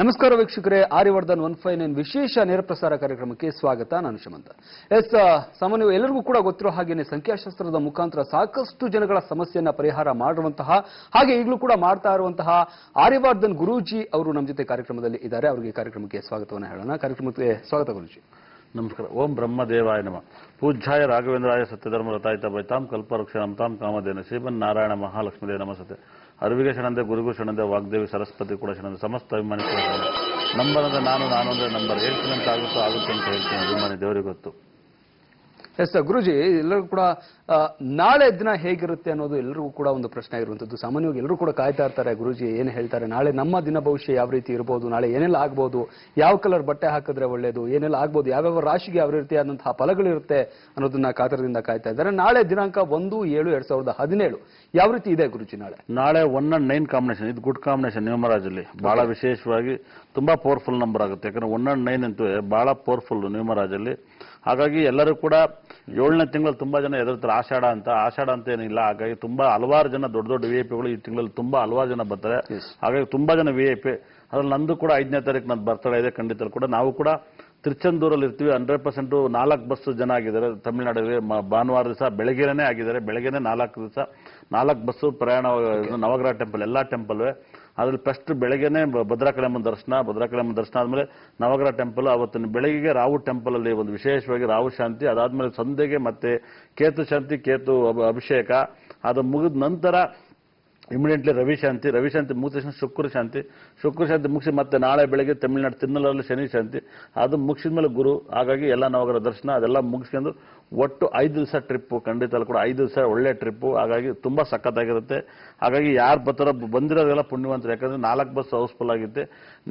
ನಮಸ್ಕಾರ ವೀಕ್ಷಕರೇ, ಆರ್ಯವರ್ಧನ್ 159 ವಿಶೇಷ ನೇರ ಪ್ರಸಾರ ಕಾರ್ಯಕ್ರಮಕ್ಕೆ ಸ್ವಾಗತ. ನಾನು ಶಮಂತ. ಸಾಮಾನ್ಯವಾಗಿ ಎಲ್ಲರಿಗೂ ಕೂಡ ಗೊತ್ತಿರೋ ಹಾಗೇನೆ ಸಂಖ್ಯಾಶಾಸ್ತ್ರದ ಮುಖಾಂತರ ಸಾಕಷ್ಟು ಜನಗಳ ಸಮಸ್ಯೆಯನ್ನ ಪರಿಹಾರ ಮಾಡುವಂತಹ ಹಾಗೆ ಈಗಲೂ ಕೂಡ ಮಾಡ್ತಾ ಇರುವಂತಹ ಆರ್ಯವರ್ಧನ್ ಗುರೂಜಿ ಅವರು ನಮ್ಮ ಜೊತೆ ಕಾರ್ಯಕ್ರಮದಲ್ಲಿ ಇದ್ದಾರೆ. ಅವರಿಗೆ ಕಾರ್ಯಕ್ರಮಕ್ಕೆ ಸ್ವಾಗತವನ್ನು ಹೇಳೋಣ. ಕಾರ್ಯಕ್ರಮಕ್ಕೆ ಸ್ವಾಗತ ಗುರೂಜಿ. ನಮಸ್ಕಾರ. ಓಂ ಬ್ರಹ್ಮದೇವಾಯ ನಮಃ. ಪೂಜ್ಯಾಯ ರಾಘವೇಂದ್ರಾಯ ಸತ್ಯಧರ್ಮ ರತಾಯಿತ ಬೈತಾಂ ಕಲ್ಪವೃಕ್ಷ ನಮತಾಂ ಕಾಮಧೇನ ಶ್ರೀಮನ್ ನಾರಾಯಣ ಮಹಾಲಕ್ಷ್ಮೀದೇ ನಮಸ್ತೆ. ಅರಿವಿಗೆ ಶರಣಂದೆ, ಗುರುಗೂ ಶರಣಂದೆ, ವಾಗ್ದೇವಿ ಸರಸ್ವತಿ ಕೂಡ ಶರಣಂದೆ, ಸಮಸ್ತ ಅಭಿಮಾನಿ ಕೂಡ ಶರಣಂದೆ. ನಂಬರ್ ಅಂದ್ರೆ ನಾನು ಅಂದ್ರೆ ನಂಬರ್ ಹೇಳ್ತೀನಿ ಅಂತ ಆಗುತ್ತೆ ಅಂತ ಹೇಳ್ತೀನಿ. ಅಭಿಮಾನಿ ದೇವರಿಗೆ ಗೊತ್ತು. ಎಸ್ ಗುರುಜಿ, ಎಲ್ಲರಿಗೂ ಕೂಡ ನಾಳೆ ದಿನ ಹೇಗಿರುತ್ತೆ ಅನ್ನೋದು ಎಲ್ಲರಿಗೂ ಕೂಡ ಒಂದು ಪ್ರಶ್ನೆ ಆಗಿರುವಂತದ್ದು. ಸಾಮಾನ್ಯವಾಗಿ ಎಲ್ಲರೂ ಕೂಡ ಕಾಯ್ತಾ ಇರ್ತಾರೆ, ಗುರುಜಿ ಏನು ಹೇಳ್ತಾರೆ, ನಾಳೆ ನಮ್ಮ ದಿನ ಭವಿಷ್ಯ ಯಾವ ರೀತಿ ಇರಬಹುದು, ನಾಳೆ ಏನೆಲ್ಲ ಆಗ್ಬಹುದು, ಯಾವ ಕಲರ್ ಬಟ್ಟೆ ಹಾಕಿದ್ರೆ ಒಳ್ಳೇದು, ಏನೆಲ್ಲ ಆಗ್ಬಹುದು, ಯಾವ್ಯಾವ ರಾಶಿಗೆ ಯಾವ ರೀತಿಯಾದಂತಹ ಫಲಗಳಿರುತ್ತೆ ಅನ್ನೋದನ್ನ ಕಾತರದಿಂದ ಕಾಯ್ತಾ ಇದ್ದಾರೆ. ನಾಳೆ ದಿನಾಂಕ 1/7/2017 ಯಾವ ರೀತಿ ಇದೆ ಗುರುಜಿ? ನಾಳೆ 1 and 9 ಕಾಂಬಿನೇಷನ್, ಇದು ಗುಡ್ ಕಾಂಬಿನೇಷನ್. ನ್ಯೂಮರಾಜಲ್ಲಿ ಬಹಳ ವಿಶೇಷವಾಗಿ ತುಂಬಾ ಪವರ್ಫುಲ್ ನಂಬರ್ ಆಗುತ್ತೆ. ಯಾಕಂದ್ರೆ 1 and 9 ಅಂತೂ ಬಹಳ ಪವರ್ಫುಲ್ ನ್ಯೂಮರಾಜಲ್ಲಿ. ಹಾಗಾಗಿ ಎಲ್ಲರೂ ಕೂಡ 7ನೇ ತಿಂಗಳಲ್ಲಿ ತುಂಬಾ ಜನ ಎದುರ್ತಾರೆ. ಆಷಾಢ ಅಂತ ಏನಿಲ್ಲ. ಹಾಗಾಗಿ ತುಂಬಾ ಹಲವಾರು ಜನ ದೊಡ್ಡ ದೊಡ್ಡ VIP ಈ ತಿಂಗಳಲ್ಲಿ ತುಂಬಾ ಹಲವಾರು ಜನ ಬರ್ತಾರೆ. ಹಾಗಾಗಿ ತುಂಬಾ ಜನ VIP. ಅದ್ರಲ್ಲಿ ನಂದು ಕೂಡ 5ನೇ ತಾರೀಕು ನನ್ನ ಬರ್ತಡೇ ಇದೆ. ಖಂಡಿತ ಕೂಡ ನಾವು ಕೂಡ ತಿರುಚೆಂದೂರಲ್ಲಿ ಇರ್ತೀವಿ. 100% 4 ಬಸ್ ಜನ ಆಗಿದ್ದಾರೆ ತಮಿಳುನಾಡಿಗೆ. ಭಾನುವಾರ ದಿವಸ ಬೆಳಗ್ಗೆನೇ ಆಗಿದ್ದಾರೆ. ಬೆಳಗ್ಗೆನೆ 4 ಬಸ್ಸು ಪ್ರಯಾಣ. ನವಗ್ರಹ ಟೆಂಪಲ್, ಎಲ್ಲಾ ಟೆಂಪಲ್. ಅದ್ರಲ್ಲಿ ಫಸ್ಟ್ ಬೆಳಗ್ಗೆನೆ ಭದ್ರಾಕಳಿಯಮ್ಮನ ದರ್ಶನ ಆದ್ಮೇಲೆ ನವಗ್ರಹ ಟೆಂಪಲ್. ಅವತ್ತಿನ ಬೆಳಗ್ಗೆ ರಾವು ಟೆಂಪಲ್ ಅಲ್ಲಿ ಒಂದು ವಿಶೇಷವಾಗಿ ರಾವು ಶಾಂತಿ. ಅದಾದ್ಮೇಲೆ ಸಂಧ್ಯೆಗೆ ಮತ್ತೆ ಕೇತು ಶಾಂತಿ, ಕೇತು ಅಭಿಷೇಕ. ಅದು ಮುಗಿದ ನಂತರ ಇಮಿಡಿಯೇಟ್ಲಿ ರವಿ ಶಾಂತಿ ಮುಗಿದ ತಕ್ಷಣ ಶುಕ್ರ ಶಾಂತಿ ಮುಗಿಸಿ ಮತ್ತೆ ನಾಳೆ ಬೆಳಗ್ಗೆ ತಮಿಳುನಾಡು ತಿರುನಲ್ಲಲ್ಲಿ ಶನಿ ಶಾಂತಿ. ಅದು ಮುಗಿಸಿದ ಮೇಲೆ ಗುರು. ಹಾಗಾಗಿ ಎಲ್ಲ ನವಗ್ರಹ ದರ್ಶನ ಅದೆಲ್ಲ ಮುಗಿಸ್ಕೊಂಡು ಒಟ್ಟು 5 ದಿವಸ ಟ್ರಿಪ್ಪು. ಖಂಡಿತ ಕೂಡ 5 ದಿವಸ ಒಳ್ಳೆ ಟ್ರಿಪ್ಪು. ಹಾಗಾಗಿ ತುಂಬಾ ಸಖತ್ತಾಗಿರುತ್ತೆ. ಹಾಗಾಗಿ ಯಾರು ಬರ್ತಾರೋ ಬಂದಿರೋದೆಲ್ಲ ಪುಣ್ಯವಂತರು. ಯಾಕಂದ್ರೆ 4 ಬಸ್ ಹೌಸ್ಫುಲ್ ಆಗುತ್ತೆ.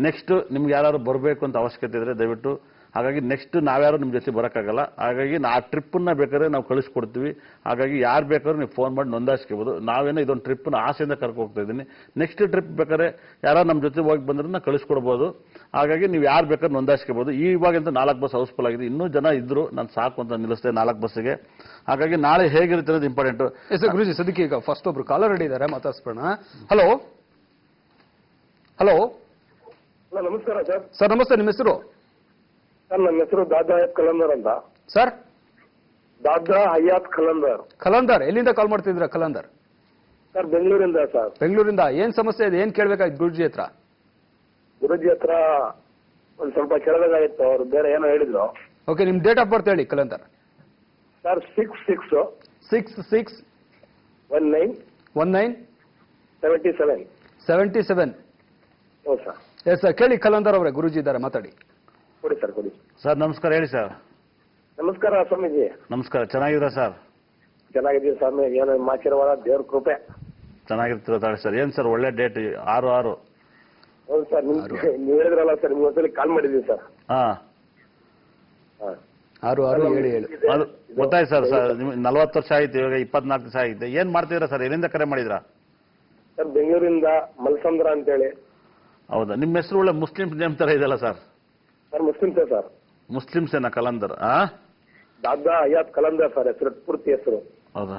ನೆಕ್ಸ್ಟ್ ನಿಮ್ಗೆ ಯಾರು ಬರಬೇಕು ಅಂತ ಅವಶ್ಯಕತೆ ಇದ್ರೆ ದಯವಿಟ್ಟು. ಹಾಗಾಗಿ ನೆಕ್ಸ್ಟ್ ನಾವ್ಯಾರು ನಿಮ್ ಜೊತೆ ಬರೋಕ್ಕಾಗಲ್ಲ. ಹಾಗಾಗಿ ಆ ಟ್ರಿಪ್ಪನ್ನ ಬೇಕಾದ್ರೆ ನಾವು ಕಳಿಸ್ಕೊಡ್ತೀವಿ. ಹಾಗಾಗಿ ಯಾರು ಬೇಕಾದ್ರೂ ನೀವು ಫೋನ್ ಮಾಡಿ ನೋಂದಾಯಿಸ್ಕೋಬಹುದು. ನಾವೇನೋ ಇದೊಂದು ಟ್ರಿಪ್ನ ಆಸೆಯಿಂದ ಕರ್ಕೊ ಹೋಗ್ತಾ ಇದ್ದೀನಿ. ನೆಕ್ಸ್ಟ್ ಟ್ರಿಪ್ ಬೇಕಾದ್ರೆ ಯಾರು ನಮ್ಮ ಜೊತೆ ಹೋಗಿ ಬಂದ್ರೆ ಕಳಿಸ್ಕೊಡ್ಬೋದು. ಹಾಗಾಗಿ ನೀವು ಯಾರು ಬೇಕಾದ್ರೂ ನೋಂದಾಯಿಸ್ಕೋಬಹುದು. ಇವಾಗಂತ 4 ಬಸ್ ಹೌಸ್ಫುಲ್ ಆಗಿದೆ. ಇನ್ನೂ ಜನ ಇದ್ರು, ನಾನು ಸಾಕು ಅಂತ ನಿಲ್ಲಿಸಿದೆ 4 ಬಸ್ಸಿಗೆ. ಹಾಗಾಗಿ ನಾಳೆ ಹೇಗಿರುತ್ತೆ ಅನ್ನೋದು ಇಂಪಾರ್ಟೆಂಟ್. ಗುರುಜಿ, ಸದ್ಯಕ್ಕೆ ಈಗ ಫಸ್ಟ್ ಒಬ್ರು ಕಾಲರ್ ರೆಡಿ ಇದ್ದಾರೆ, ಮಾತಾಡ್ಸ್ಬೋಣ. ಹಲೋ. ನಮಸ್ಕಾರ ಸರ್. ಸರ್ ನಮಸ್ತೆ, ನಿಮ್ಮ ಹೆಸರು? ಸರ್ ನನ್ನ ಹೆಸರು ದಾದಾ ಹಯಾತ್ ಕಲಂದರ್ ಅಂತ. ಸರ್ ದಾದಾ ಹಯಾತ್ ಕಲಂದರ್. ಎಲ್ಲಿಂದ ಕಾಲ್ ಮಾಡ್ತಿದ್ರ ಕಲಂದರ್? ಸರ್ ಬೆಂಗಳೂರಿಂದ. ಸರ್ ಬೆಂಗಳೂರಿಂದ. ಏನ್ ಸಮಸ್ಯೆ ಇದೆ, ಏನ್ ಕೇಳ್ಬೇಕಾಯ್ತು ಗುರುಜಿ ಹತ್ರ? ಗುರುಜಿ ಹತ್ರ ಒಂದ್ ಸ್ವಲ್ಪ ಕೇಳಬೇಕಾಗಿತ್ತು. ಅವ್ರು ಬೇರೆ ಏನೋ ಹೇಳಿದ್ರು. ಓಕೆ, ನಿಮ್ ಡೇಟ್ ಆಫ್ ಬರ್ತ್ ಹೇಳಿ ಕಲಂದರ್. ಸರ್ 6/6/19/77. ಹೌದು ಸರ್. ಎಸ್ ಸರ್, ಕೇಳಿ ಕಲಂದರ್ ಅವರೇ, ಗುರುಜಿ ಇದ್ದಾರೆ, ಮಾತಾಡಿ. ಕೊಡಿ ಸರ್ ನಮಸ್ಕಾರ. ಹೇಳಿ ಸರ್. ನಮಸ್ಕಾರ ಸ್ವಾಮೀಜಿ. ನಮಸ್ಕಾರ. ಚೆನ್ನಾಗಿದ್ದೀರಾ ಸರ್? ಚೆನ್ನಾಗಿದ್ದೀವಿ ಸ್ವಾಮಿ. ಏನೋ ಆಶೀರ್ವಾದ, ದೇವ್ರ ಕೃಪೆ. ಚೆನ್ನಾಗಿರ್ತೀರ ತಾಳಿ ಸರ್. ಏನ್ ಸರ್ ಒಳ್ಳೆ ಡೇಟ್ 6/6. ಹೌದು ಸರ್. ನೀವು ಹೇಳಿದ್ರಲ್ಲ ಸರ್, ನಿಮ್ಗೊಂದ್ಸಲಿ ಕಾಲ್ ಮಾಡಿದೀವಿ ಸರ್. 6/6/7/7. ಅದು ಗೊತ್ತಾಯ್ತು ಸರ್. ನಿಮ್ಗೆ 40 ವರ್ಷ ಆಯ್ತು, ಇವಾಗ 24 ವರ್ಷ ಆಗಿದೆ. ಏನ್ ಮಾಡ್ತಿದ್ದೀರಾ ಸರ್? ಎಲ್ಲಿಂದ ಕರೆ ಮಾಡಿದ್ರಾ? ಸರ್ ಬೆಂಗಳೂರಿಂದ ಮಲ್ಸಂದ್ರ ಅಂತೇಳಿ. ಹೌದಾ? ನಿಮ್ಮ ಹೆಸರು ಒಳ್ಳೆ ಮುಸ್ಲಿಂ ನೇಮ್ ತರ ಇದೆಯಲ್ಲ ಸರ್? ಸರ್ ಮುಸ್ಲಿಮ್ಸೇ ಸರ್. ಮುಸ್ಲಿಮ್ಸೇನಾ ಕಲಂದರ್? ದಾದಾ ಹಯಾತ್ ಕಲಂದರ್ ಸರ್ ಹೆಸರು, ಪೂರ್ತಿ ಹೆಸರು. ಹೌದಾ?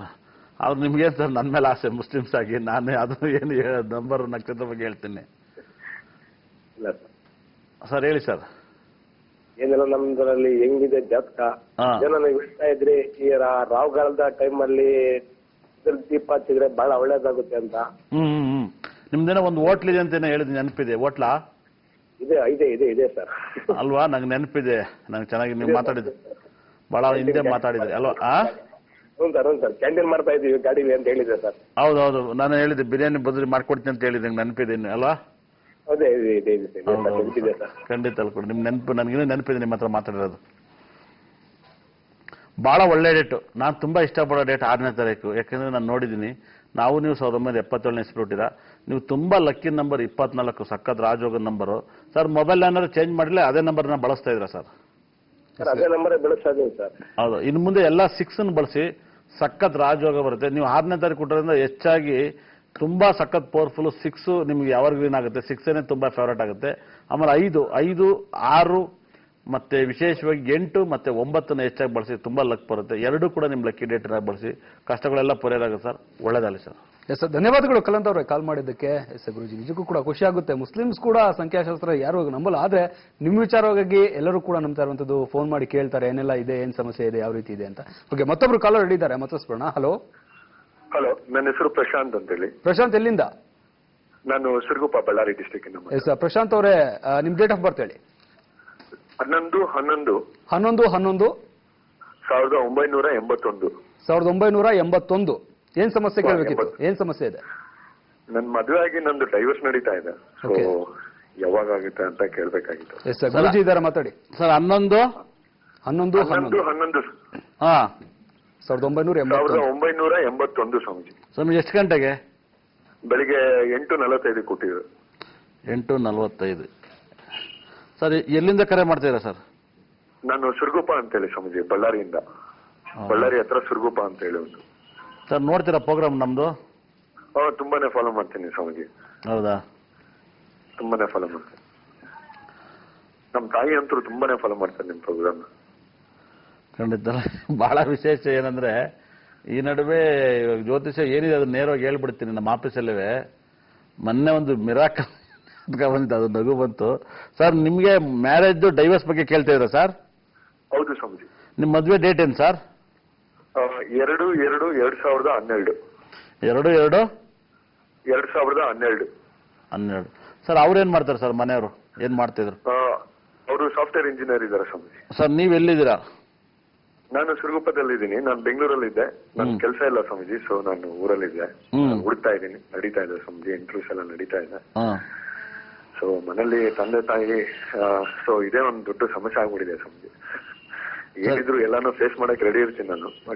ಅವ್ರು ನಿಮ್ಗೇನ್ ಸರ್ ನನ್ನ ಮೇಲೆ ಆಸೆ ಮುಸ್ಲಿಮ್ಸ್ ಆಗಿ? ನಾನು ಅದು ಏನು ನಂಬರ್ ನಕ್ಷತ್ರ ಬಗ್ಗೆ ಹೇಳ್ತೀನಿ. ಇಲ್ಲ ಸರ್ ಹೇಳಿ ಸರ್. ಏನೆಲ್ಲ ನಮ್ದ್ರಲ್ಲಿ ಹೆಂಗಿದೆ ಜಾತಕ ಜನ ನೀವು ಹೇಳ್ತಾ ಇದ್ರಿ, ಈ ರಾವ್ಗಾಲದ ಟೈಮ್ ಅಲ್ಲಿ ದೀಪ ಹಚ್ಚಿದ್ರೆ ಬಹಳ ಒಳ್ಳೇದಾಗುತ್ತೆ ಅಂತ. ನಿಮ್ದೇನೋ ಒಂದು ಹೋಟ್ಲ್ ಇದೆ ಅಂತ ಹೇಳಿದ್ ನೆನಪಿದೆ? ಹೋಟ್ಲಾ? ಇದೆ ಸರ್. ಅಲ್ವಾ? ನಂಗೆ ನೆನಪಿದೆ. ನಂಗೆ ಚೆನ್ನಾಗಿ ನೀವು ಮಾತಾಡಿದ್ರಿ, ಬಹಳ ಹಿಂದೆ ಮಾತಾಡಿದ್ರಿ ಅಲ್ವಾ? ಹ್ಞೂ ಸರ್. ಕ್ಯಾಂಟೀನ್ ಮಾಡ್ತಾ ಇದೀವಿ ಗಾಡಿಲಿ ಅಂತ ಹೇಳಿದ್ರೆ ಸರ್. ಹೌದೌದು, ನಾನು ಹೇಳಿದ್ದೆ ಬಿರಿಯಾನಿ ಬದಲಿ ಮಾಡ್ಕೊಡ್ತೀನಿ ಅಂತ ಹೇಳಿದ್ದೆ. ನೆನಪಿದೆ ಅಲ್ವಾ? ಅದೇ ಇದೆ ಸರ್. ಖಂಡಿತ ಅಲ್ಲ ಕೂಡ ನಿಮ್ ನೆನಪು ನನಗಿನ್ನೂ ನೆನಪಿದೆ. ನಿಮ್ಮ ಹತ್ರ ಮಾತಾಡಿರೋದು ಬಹಳ ಒಳ್ಳೆ ಡೇಟು. ನಾನು ತುಂಬಾ ಇಷ್ಟಪಡೋ ಡೇಟ್ 6ನೇ ತಾರೀಕು. ಯಾಕಂದ್ರೆ ನಾನು ನೋಡಿದ್ದೀನಿ, ನೀವು 1977 ಇಸ್ವಿ ಹುಟ್ಟಿರ. ನೀವು ತುಂಬಾ ಲಕ್ಕಿ ನಂಬರ್ 24, ಸಖತ್ ರಾಜಯೋಗದ ನಂಬರು. ಸರ್ ಮೊಬೈಲ್ ಏನಾದ್ರು ಚೇಂಜ್ ಮಾಡಲಿ, ಅದೇ ನಂಬರ್ನ ಬಳಸ್ತಾ ಇದ್ರ ಸರ್? ಅದೇ ನಂಬರ್ ಬಳಸ್ತಾ ಇದೀವಿ ಸರ್. ಹೌದು. ಇನ್ನು ಮುಂದೆ ಎಲ್ಲ 6 ಬಳಸಿ, ಸಖತ್ ರಾಜಯೋಗ ಬರುತ್ತೆ. ನೀವು 6ನೇ ತಾರೀಕು ಹುಟ್ಟೋದ್ರಿಂದ ಹೆಚ್ಚಾಗಿ ತುಂಬಾ ಸಖತ್ ಪವರ್ಫುಲ್. 6 ನಿಮ್ಗೆ ಯಾವಾಗ ಆಗುತ್ತೆ. 6 ತುಂಬಾ ಫೇವರೇಟ್ ಆಗುತ್ತೆ. ಆಮೇಲೆ 5, 6 ಮತ್ತೆ ವಿಶೇಷವಾಗಿ 8 ಮತ್ತೆ 9 ಹೆಚ್ಚಾಗಿ ಬಳಸಿ, ತುಂಬಾ ಲಕ್ ಬರುತ್ತೆ. 2 ಕೂಡ ನಿಮ್ ಲಕ್ಕಿ ಡೇಟ್ ಬಳಸಿ, ಕಷ್ಟಗಳೆಲ್ಲ ಪರಿಹಾರ ಆಗುತ್ತೆ ಸರ್. ಒಳ್ಳೇದಾಗಲಿ ಸರ್. ಎಸ್ ಧನ್ಯವಾದಗಳು ಕಲಂತ್ ಅವರೇ ಕಾಲ್ ಮಾಡಿದ್ದಕ್ಕೆ. ಎಸ್ ಗುರುಜಿ, ನಿಜಕ್ಕೂ ಕೂಡ ಖುಷಿ ಆಗುತ್ತೆ. ಮುಸ್ಲಿಮ್ಸ್ ಕೂಡ ಸಂಖ್ಯಾಶಾಸ್ತ್ರ ಯಾರು ನಂಬಲ್ಲ, ಆದ್ರೆ ನಿಮ್ಮ ವಿಚಾರವಾಗಿ ಎಲ್ಲರೂ ಕೂಡ ನಂಬ್ತಾ ಇರುವಂತದ್ದು. ಫೋನ್ ಮಾಡಿ ಕೇಳ್ತಾರೆ ಏನೆಲ್ಲ ಇದೆ, ಏನ್ ಸಮಸ್ಯೆ ಇದೆ, ಯಾವ ರೀತಿ ಇದೆ ಅಂತ. ಓಕೆ, ಮತ್ತೊಬ್ರು ಕಾಲರ್ ಹಿಡಿದ್ದಾರೆ, ಮಾತಾಡ್ಸ್ಬಿಡೋಣ. ಹಲೋ ಹಲೋ, ನನ್ನ ಹೆಸರು ಪ್ರಶಾಂತ್ ಅಂತ ಹೇಳಿ. ಪ್ರಶಾಂತ್, ಎಲ್ಲಿಂದ? ನಾನು ಸಿರುಗುಪ್ಪ, ಬಳ್ಳಾರಿ ಡಿಸ್ಟಿಕ್ ಇಂದ. ಎಸ್ ಪ್ರಶಾಂತ್ ಅವರೇ, ನಿಮ್ ಡೇಟ್ ಆಫ್ ಬರ್ತ್ ಹೇಳಿ. 11/11/1981. 1981. ಏನ್ ಸಮಸ್ಯೆ ಕೇಳಬೇಕಿತ್ತು? ಏನ್ ಸಮಸ್ಯೆ ಇದೆ? ನನ್ ಮದುವೆ ಆಗಿ ನಂದು ಡೈವರ್ಸ್ ನಡೀತಾ ಇದೆ. ಸೊ ಯಾವಾಗ ಆಗುತ್ತೆ ಅಂತ ಕೇಳ್ಬೇಕಾಗಿತ್ತು. ಎಸ್ ಸರ್, ಗುರುಜಿ ಇದಾರೆ, ಮಾತಾಡಿ ಸರ್. 11 ಹಾ 1981 ಸ್ವಾಮೀಜಿ. ಸ್ವಾಮಿ, ಎಷ್ಟು ಗಂಟೆಗೆ? ಬೆಳಿಗ್ಗೆ 8:45 ಕೊಟ್ಟಿದ್ರು. 8:45. ಸರ್, ಎಲ್ಲಿಂದ ಕರೆ ಮಾಡ್ತೀರಾ ಸರ್? ನಾನು ಸುರ್ಗುಪ್ಪ ಅಂತ ಹೇಳಿ ಸ್ವಾಮೀಜಿ, ಬಳ್ಳಾರಿಯಿಂದ. ಬಳ್ಳಾರಿ ಹತ್ರ ಸುರ್ಗುಪ್ಪ ಅಂತ ಹೇಳಿ ಒಂದು. ಸರ್, ನೋಡ್ತೀರಾ ಪ್ರೋಗ್ರಾಮ್ ನಮ್ದು? ತುಂಬಾನೇ ಫಾಲೋ ಮಾಡ್ತೀನಿ ಸ್ವಾಮೀಜಿ. ಹೌದಾ? ತುಂಬಾನೇ ಫಾಲೋ ಮಾಡ್ತೀನಿ. ನಮ್ ತಾಯಿ ಅಂತೂ ತುಂಬಾನೇ ಫಾಲೋ ಮಾಡ್ತಾರೆ ನಿಮ್ ಪ್ರೋಗ್ರಾಮ್. ಖಂಡಿತ. ಬಹಳ ವಿಶೇಷ ಏನಂದ್ರೆ, ಈ ನಡುವೆ ಇವಾಗ ಜ್ಯೋತಿಷ್ಯ ಏನಿದೆ ಅದನ್ನ ನೇರವಾಗಿ ಹೇಳ್ಬಿಡ್ತೀನಿ. ನಮ್ಮ ಆಫೀಸಲ್ಲೇ ಮೊನ್ನೆ ಒಂದು ಮಿರಾಕಲ್ ಬಂದಿತ್ತು, ಅದು ನಗು ಬಂತು. ಸರ್, ನಿಮ್ಗೆ ಮ್ಯಾರೇಜ್ ಡೈವರ್ಸ್ ಬಗ್ಗೆ ಕೇಳ್ತಾ ಇದ್ರ ಸರ್? ಹೌದು ಸ್ವಾಮೀಜಿ. ನಿಮ್ ಮದ್ವೆ ಡೇಟ್ ಏನ್ ಸರ್? 2/2/2012. 2/2/2012. ಸರ್, ಅವ್ರೇನ್ ಮಾಡ್ತಾರೆ ಸರ್? ಮನೆಯವರು ಏನ್ ಮಾಡ್ತಿದ್ರು? ಅವರು ಸಾಫ್ಟ್ವೇರ್ ಇಂಜಿನಿಯರ್ ಇದ್ದಾರೆ ಸ್ವಾಮೀಜಿ. ಸರ್, ನೀವ್ ಎಲ್ಲಿದ್ದೀರಾ? ನಾನು ಸುರಗುಪ್ಪದಲ್ಲಿ ಇದ್ದೀನಿ. ನಾನು ಬೆಂಗಳೂರಲ್ಲಿ ಇದ್ದೆ. ನನ್ ಕೆಲಸ ಇಲ್ಲ ಸ್ವಾಮೀಜಿ, ಸೊ ನಾನು ಊರಲ್ಲಿದ್ದೆ. ಹುಡುಕ್ತಾ ಇದ್ದೀನಿ. ನಡೀತಾ ಇದೆ ಸ್ವಾಮೀಜಿ, ಇಂಟರ್ವ್ಯೂಸ್ ಎಲ್ಲ ನಡೀತಾ ಇದೆ. ಸೊ ಮನೇಲಿ ತಂದೆ ತಾಯಿ, ಸೊ ಇದೇ ಒಂದು ದೊಡ್ಡ ಸಮಸ್ಯೆ ಆಗ್ಬಿಟ್ಟಿದೆ ಸ್ವಾಮೀಜಿ. ಏನಿದ್ರು ಎಲ್ಲಾನು ಫೇಸ್ ಮಾಡಕ್ ರೆಡಿ ಇರ್ತೀನಿ ನಾನು.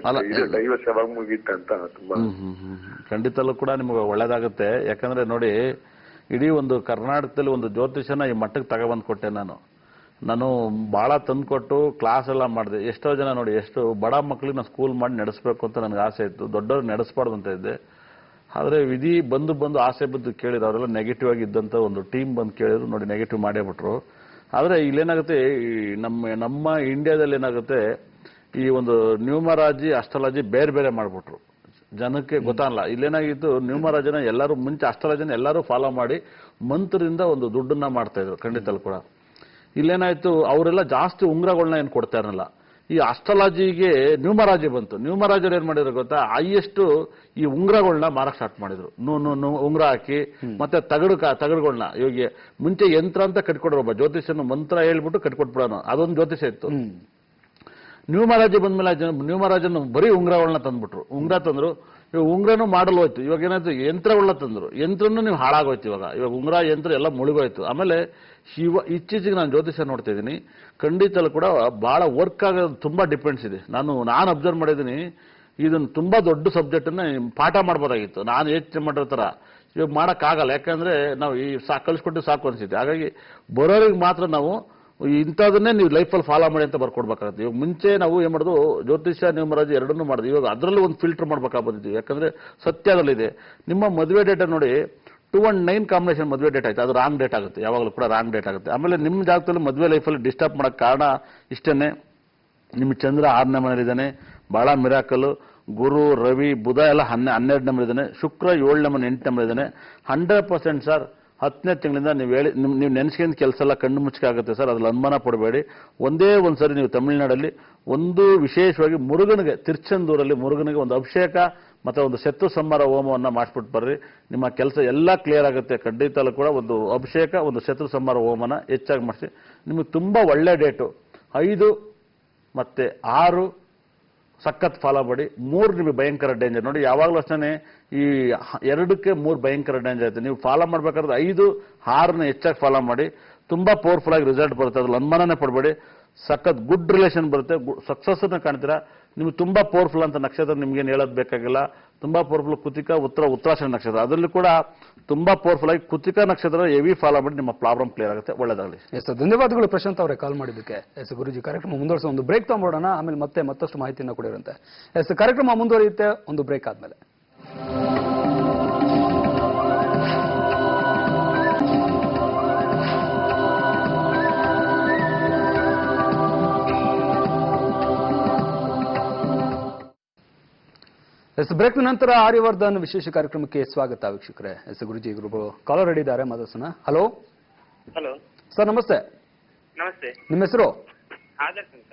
ಇದು ಡೈವರ್ಸ್ ಯಾವಾಗ ಮುಗೀತ ಅಂತ ತುಂಬಾ. ಖಂಡಿತಲ್ಲೂ ಕೂಡ ನಿಮ್ಗೆ ಒಳ್ಳೇದಾಗುತ್ತೆ. ಯಾಕಂದ್ರೆ ನೋಡಿ, ಇಡೀ ಒಂದು ಕರ್ನಾಟಕದಲ್ಲಿ ಒಂದು ಜ್ಯೋತಿಷನ ಈ ಮಟ್ಟಕ್ಕೆ ತಗೊಬಂದು ಕೊಟ್ಟೆ ನಾನು ಬಹಳ ತಂದುಕೊಟ್ಟು ಕ್ಲಾಸ್ ಎಲ್ಲ ಮಾಡಿದೆ. ಎಷ್ಟೋ ಜನ ನೋಡಿ, ಎಷ್ಟು ಬಡ ಮಕ್ಕಳಿಗೆ ನಾನು ಸ್ಕೂಲ್ ಮಾಡಿ ನಡೆಸಬೇಕು ಅಂತ ನನಗೆ ಆಸೆ ಇತ್ತು. ದೊಡ್ಡವ್ರು ನಡೆಸಬಾರ್ದು ಅಂತ ಇದ್ದೆ. ಆದರೆ ವಿಧಿ ಬಂದು ಆಸೆ ಬಂದು ಕೇಳಿದ್ರು. ಅವರೆಲ್ಲ ನೆಗೆಟಿವ್ ಆಗಿ ಇದ್ದಂಥ ಒಂದು ಟೀಮ್ ಬಂದು ಕೇಳಿದ್ರು, ನೋಡಿ ನೆಗೆಟಿವ್ ಮಾಡೇ ಬಿಟ್ರು. ಆದರೆ ಇಲ್ಲೇನಾಗುತ್ತೆ, ನಮ್ಮ ಇಂಡಿಯಾದಲ್ಲಿ ಏನಾಗುತ್ತೆ, ಈ ಒಂದು ನ್ಯೂಮರಾಜಿ ಅಸ್ಟ್ರಾಲಜಿ ಬೇರೆ ಬೇರೆ ಮಾಡಿಬಿಟ್ರು. ಜನಕ್ಕೆ ಗೊತ್ತಾಗಲ್ಲ. ಇಲ್ಲೇನಾಗಿತ್ತು, ನ್ಯೂಮರಾಜಿನ ಎಲ್ಲರೂ ಮುಂಚೆ ಅಸ್ಟ್ರಾಲಜಿನ ಎಲ್ಲರೂ ಫಾಲೋ ಮಾಡಿ ಮಂತ್ರದಿಂದ ಒಂದು ದುಡ್ಡನ್ನ ಮಾಡ್ತಾ ಇದ್ರು. ಖಂಡಿತಲ್ಲಿ ಕೂಡ ಇಲ್ಲೇನಾಯ್ತು, ಅವರೆಲ್ಲ ಜಾಸ್ತಿ ಉಂಗ್ರಗಳನ್ನ ಏನು ಕೊಡ್ತಾ ಇರಲಿಲ್ಲ. ಈ ಅಸ್ಟ್ರಾಲಜಿಗೆ ನ್ಯೂಮರಾಜಿ ಬಂತು. ನ್ಯೂಮರಾಜರು ಏನ್ ಮಾಡಿದ್ರು ಗೊತ್ತಾ, ಹೈಯೆಸ್ಟ್ ಈ ಉಂಗ್ರಗಳನ್ನ ಮಾರಕ್ ಸ್ಟಾರ್ಟ್ ಮಾಡಿದ್ರು. ಉಂಗ್ರ ಹಾಕಿ ಮತ್ತೆ ತಗಡುಗಳನ್ನ. ಇವಾಗ ಮುಂಚೆ ಯಂತ್ರ ಅಂತ ಕಟ್ಕೊಡ್ರು, ಒಬ್ಬ ಜ್ಯೋತಿಷನ ಮಂತ್ರ ಹೇಳ್ಬಿಟ್ಟು ಕಟ್ಕೊಟ್ಬಿಡೋನು, ಅದೊಂದು ಜ್ಯೋತಿಷ ಇತ್ತು. ನ್ಯೂಮರಾಜಿ ಬಂದ್ಮೇಲೆ ನ್ಯೂಮರಾಜನ್ನು ಬರೀ ಉಂಗ್ರಗಳನ್ನ ತಂದ್ಬಿಟ್ರು. ಉಂಗ್ರ ತಂದ್ರು, ಇವಾಗ ಉಂಗ್ರನೂ ಮಾಡಲು ಹೋಯ್ತು. ಇವಾಗ ಏನಾಯ್ತು, ಯಂತ್ರಗಳನ್ನ ತಂದ್ರು, ಯಂತ್ರನೂ ನೀವು ಹಾಳಾಗೋಯ್ತು. ಇವಾಗ ಉಂಗ್ರ ಯಂತ್ರ ಎಲ್ಲ ಮುಳುಗೋಯ್ತು. ಆಮೇಲೆ ಇತ್ತೀಚೆಗೆ ನಾನು ಜ್ಯೋತಿಷ ನೋಡ್ತಾ ಇದ್ದೀನಿ, ಖಂಡಿತಲ್ಲೂ ಕೂಡ ಬಹಳ ವರ್ಕ್ ಆಗೋದು ತುಂಬಾ ಡಿಪೆಂಡ್ಸ್ ಇದೆ. ನಾನು ಅಬ್ಸರ್ವ್ ಮಾಡಿದ್ದೀನಿ, ಇದನ್ನು ತುಂಬಾ ದೊಡ್ಡ ಸಬ್ಜೆಕ್ಟ್ ಅನ್ನ ಪಾಠ ಮಾಡ್ಬೋದಾಗಿತ್ತು. ನಾನು ಯೋಚನೆ ಮಾಡಿರೋ ತರ ಇವಾಗ ಮಾಡೋಕ್ಕಾಗಲ್ಲ. ಯಾಕಂದ್ರೆ ನಾವು ಈ ಕಲಿಸ್ಕೊಟ್ಟು ಸಾಕು ಅನ್ಸುತ್ತೆ. ಹಾಗಾಗಿ ಬರೋರಿಗೆ ಮಾತ್ರ ನಾವು ಇಂಥದನ್ನೇ ನೀವು ಲೈಫಲ್ಲಿ ಫಾಲೋ ಮಾಡಿ ಅಂತ ಬರ್ಕೊಡ್ಬೇಕಾಗುತ್ತೆ. ಇವಾಗ ಮುಂಚೆ ನಾವು ಏನ್ ಮಾಡೋದು, ಜ್ಯೋತಿಷ್ಯ ನ್ಯೂಮರಾಜಿ ಎರಡನ್ನೂ ಮಾಡಿದ್ವಿ. ಇವಾಗ ಅದರಲ್ಲೂ ಒಂದು ಫಿಲ್ಟರ್ ಮಾಡ್ಬೇಕಾಗ್ಬಂದಿದ್ವಿ. ಯಾಕಂದ್ರೆ ಸತ್ಯ ಅದರಲ್ಲಿದೆ. ನಿಮ್ಮ ಮದುವೆ ಡೇಟ್ ನೋಡಿ 219 ಕಾಂಬಿನೇಷನ್ ಮದುವೆ ಡೇಟ್ ಆಯ್ತು, ಅದು ರಾಂಗ್ ಡೇಟ್ ಆಗುತ್ತೆ. ಯಾವಾಗಲೂ ಕೂಡ ರಾಂಗ್ ಡೇಟ್ ಆಗುತ್ತೆ. ಆಮೇಲೆ ನಿಮ್ಮ ಜಾಗದಲ್ಲಿ ಮದುವೆ ಲೈಫಲ್ಲಿ ಡಿಸ್ಟರ್ಬ್ ಮಾಡೋಕ್ಕೆ ಕಾರಣ ಇಷ್ಟೇನೆ, ನಿಮ್ಮ ಚಂದ್ರ 6ನೇ ಮನೇಲಿದ್ದಾನೆ, ಬಹಳ ಮಿರಾಕಲ್. ಗುರು, ರವಿ, ಬುಧ ಎಲ್ಲ 12ನೇ ಮನೇಲಿದ್ದಾನೆ, ಶುಕ್ರ 7ನೇ ಮನೆ 8ನೇ ಮನೇಲಿದ್ದಾನೆ. 100% ಸರ್ 10ನೇ ತಿಂಗಳಿಂದ ನೀವು ನೆನೆಸ್ಕೊಂಡ್ ಕೆಲಸ ಎಲ್ಲ ಕಣ್ಣು ಮುಚ್ಚಾಗುತ್ತೆ ಸರ್. ಅದ್ರಲ್ಲಿ ಅನುಮಾನ ಪಡಬೇಡಿ. ಒಂದೇ ಒಂದ್ಸರಿ ನೀವು ತಮಿಳುನಾಡಲ್ಲಿ ಒಂದು ವಿಶೇಷವಾಗಿ ಮುರುಗನಿಗೆ, ತಿರುಚೆಂದೂರಲ್ಲಿ ಮುರುಗನಿಗೆ ಒಂದು ಅಭಿಷೇಕ ಮತ್ತೆ ಒಂದು ಶತ್ರು ಸಂಹಾರ ಹೋಮವನ್ನು ಮಾಡಿಸ್ಬಿಟ್ಟು ಬರ್ರಿ. ನಿಮ್ಮ ಕೆಲಸ ಎಲ್ಲ ಕ್ಲಿಯರ್ ಆಗುತ್ತೆ. ಖಂಡಿತಲ್ಲೂ ಕೂಡ ಒಂದು ಅಭಿಷೇಕ, ಒಂದು ಶತ್ರು ಸಂಹಾರ ಹೋಮನ ಹೆಚ್ಚಾಗಿ ಮಾಡಿಸಿ. ನಿಮಗೆ ತುಂಬಾ ಒಳ್ಳೆ ಡೇಟು 5 ಮತ್ತೆ 6 ಸಖತ್ ಫಾಲೋ ಮಾಡಿ. 3 ನಿಮಗೆ ಭಯಂಕರ ಡೇಂಜರ್. ನೋಡಿ, ಯಾವಾಗಲೂ ಅಷ್ಟೇ ಈ 2ಕ್ಕೆ 3 ಭಯಂಕರ ಡೇಂಜರ್ ಆಯ್ತು. ನೀವು ಫಾಲೋ ಮಾಡ್ಬೇಕಾದ್ರೆ 5, 6ನ ಹೆಚ್ಚಾಗಿ ಫಾಲೋ ಮಾಡಿ. ತುಂಬಾ ಪವರ್ಫುಲ್ ಆಗಿ ರಿಸಲ್ಟ್ ಬರುತ್ತೆ. ಅದ್ರಲ್ಲಿ ಅನುಮಾನನೇ ಪಡಬೇಡಿ. ಸಖತ್ ಗುಡ್ ರಿಲೇಷನ್ ಬರುತ್ತೆ, ಸಕ್ಸಸ್ ಅನ್ನ ಕಾಣ್ತೀರಾ. ನಿಮ್ಗೆ ತುಂಬಾ ಪವರ್ಫುಲ್ ಅಂತ ನಕ್ಷತ್ರ ನಿಮ್ಗೇನು ಹೇಳೋದು ಬೇಕಾಗಿಲ್ಲ. ತುಂಬಾ ಪವರ್ಫುಲ್ ಕೃತಿಕಾ, ಉತ್ತರಾಷಾಢ ನಕ್ಷತ್ರ, ಅದರಲ್ಲಿ ಕೂಡ ತುಂಬಾ ಪವರ್ಫುಲ್ ಆಗಿ ಕೃತಿಕಾ ನಕ್ಷತ್ರ ಹೆವಿ ಫಾಲೋ ಮಾಡಿ ನಿಮ್ಮ ಪ್ರಾಬ್ಲಮ್ ಕ್ಲಿಯರ್ ಆಗುತ್ತೆ. ಒಳ್ಳೆದಾಗಲಿ. ಎಸ್, ಧನ್ಯವಾದಗಳು ಪ್ರಶಾಂತ್ ಅವರೇ ಕಾಲ್ ಮಾಡಿದ್ದಕ್ಕೆ. ಎಸ್ ಗುರುಜಿ, ಕಾರ್ಯಕ್ರಮ ಮುಂದುವರಿಸೋ ಒಂದು ಬ್ರೇಕ್ ತಗೊಂಡೋಣ, ಆಮೇಲೆ ಮತ್ತಷ್ಟು ಮಾಹಿತಿಯನ್ನು ಕೊಡಿರಂತೆ. ಎಸ್, ಕಾರ್ಯಕ್ರಮ ಮುಂದುವರಿಯುತ್ತೆ ಒಂದು ಬ್ರೇಕ್ ಆದ್ಮೇಲೆ. ಎಸ್ ಬ್ರೇಕ್ ನಂತರ ಆರ್ಯವರ್ಧನ್ ವಿಶೇಷ ಕಾರ್ಯಕ್ರಮಕ್ಕೆ ಸ್ವಾಗತ ವೀಕ್ಷಕರೇ. ಎಸ್ ಗುರುಜಿ ಗುರುಗಳು ಕಾಲರ್ ಹಿಡಿದ್ದಾರೆ, ಮಾತಾಡ್ಸೋಣ. ಹಲೋ ಹಲೋ ಸರ್, ನಮಸ್ತೆ. ನಮಸ್ತೆ. ನಿಮ್ಮ ಹೆಸರು? ಆದರ್ಶ್ ಅಂತ.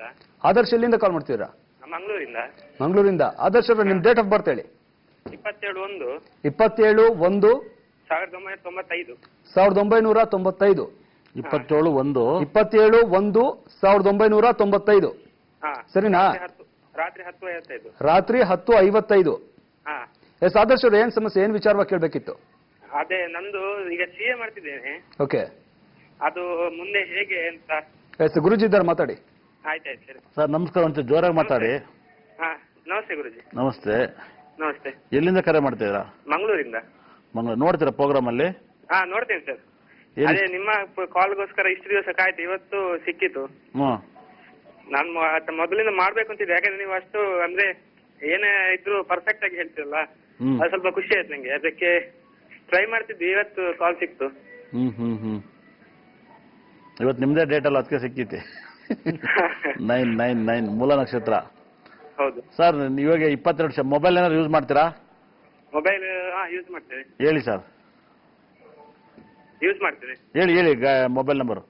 ಆದರ್ಶ್, ಎಲ್ಲಿಂದ ಕಾಲ್ ಮಾಡ್ತೀರಾ? ಮಂಗಳೂರಿಂದ. ಮಂಗಳೂರಿಂದ. ಆದರ್ಶ್ ಅವ್ರೆ, ನಿಮ್ ಡೇಟ್ ಆಫ್ ಬರ್ತ್ ಹೇಳಿ. 27/1/1995. 27/1/1995. 27/1/1995. ಸರಿನಾ? ರಾತ್ರಿ 10:55. ಎಸ್ ಆದರ್ಶ್ ಅವ್ರೆ, ಏನ್ ಸಮಸ್ಯೆ, ಏನ್ ವಿಚಾರವಾಗಿ ಕೇಳಬೇಕಿತ್ತು? ಅದೇ ನಂದು ಈಗ CA ಮಾಡ್ತಿದ್ದೇನೆ. ಓಕೆ, ಅದು ಮುಂದೆ ಹೇಗೆ ಅಂತ. ಎಸ್ ಗುರುಜಿ ಇದ್ದಾರೆ, ಮಾತಾಡಿ. ಆಯ್ತಾಯ್ತು ಸರಿ. ಸರ್ ನಮಸ್ಕಾರ, ಒಂಚೂರು ಜೋರಾಗಿ ಮಾತಾಡಿ. ನಮಸ್ತೆ ಗುರುಜಿ. ನಮಸ್ತೆ. ನಮಸ್ತೆ. ಎಲ್ಲಿಂದ ಕರೆ ಮಾಡ್ತಿದ್ದೀರಾ? ಮಂಗಳೂರಿಂದ. ಮಂಗಳೂರು. ನೋಡ್ತೀರಾ ಪ್ರೋಗ್ರಾಮ್ ಅಲ್ಲಿ? ನೋಡ್ತೇನೆ ಸರ್. ಅದೇ ನಿಮ್ಮ ಕಾಲ್ಗೋಸ್ಕರ ಇಷ್ಟು ದಿವಸ ಕಾಯ್ತು, ಇವತ್ತು ಸಿಕ್ಕಿತು. ನಾನು ಮೊದಲಿಂದ ಮಾಡ್ಬೇಕು ಅಂತಿದ್ದೆ, ಯಾಕಂದ್ರೆ ನೀವು ಅಷ್ಟು ಅಂದ್ರೆ ಏನೇ ಇದ್ರು ಪರ್ಫೆಕ್ಟ್ ಆಗಿ ಹೇಳ್ತಿರಲ್ಲ, ಅದು ಸ್ವಲ್ಪ ಖುಷಿ ಆಯ್ತು ನಂಗೆ. ಅದಕ್ಕೆ ಟ್ರೈ ಮಾಡ್ತಿದ್ವಿ, ಇವತ್ತು ಕಾಲ್ ಸಿಕ್ತು. ಇವತ್ತು ನಿಮ್ದೇ ಡೇಟ್ ಅಲ್ಲ, ಅದಕ್ಕೆ ಸಿಕ್ಕಿತೆ. 999 ಮೂಲ ನಕ್ಷತ್ರ. ಹೌದು ಸರ್, ಇವಾಗ 22 ವರ್ಷ ಮೊಬೈಲ್ ಏನಾದ್ರು ಯೂಸ್ ಮಾಡ್ತೀರಾ? ಮೊಬೈಲ್ ಯೂಸ್ ಮಾಡ್ತೇವೆ. ಹೇಳಿ ಸರ್. ಯೂಸ್ ಮಾಡ್ತೇವೆ. ಹೇಳಿ ಮೊಬೈಲ್ ನಂಬರ್.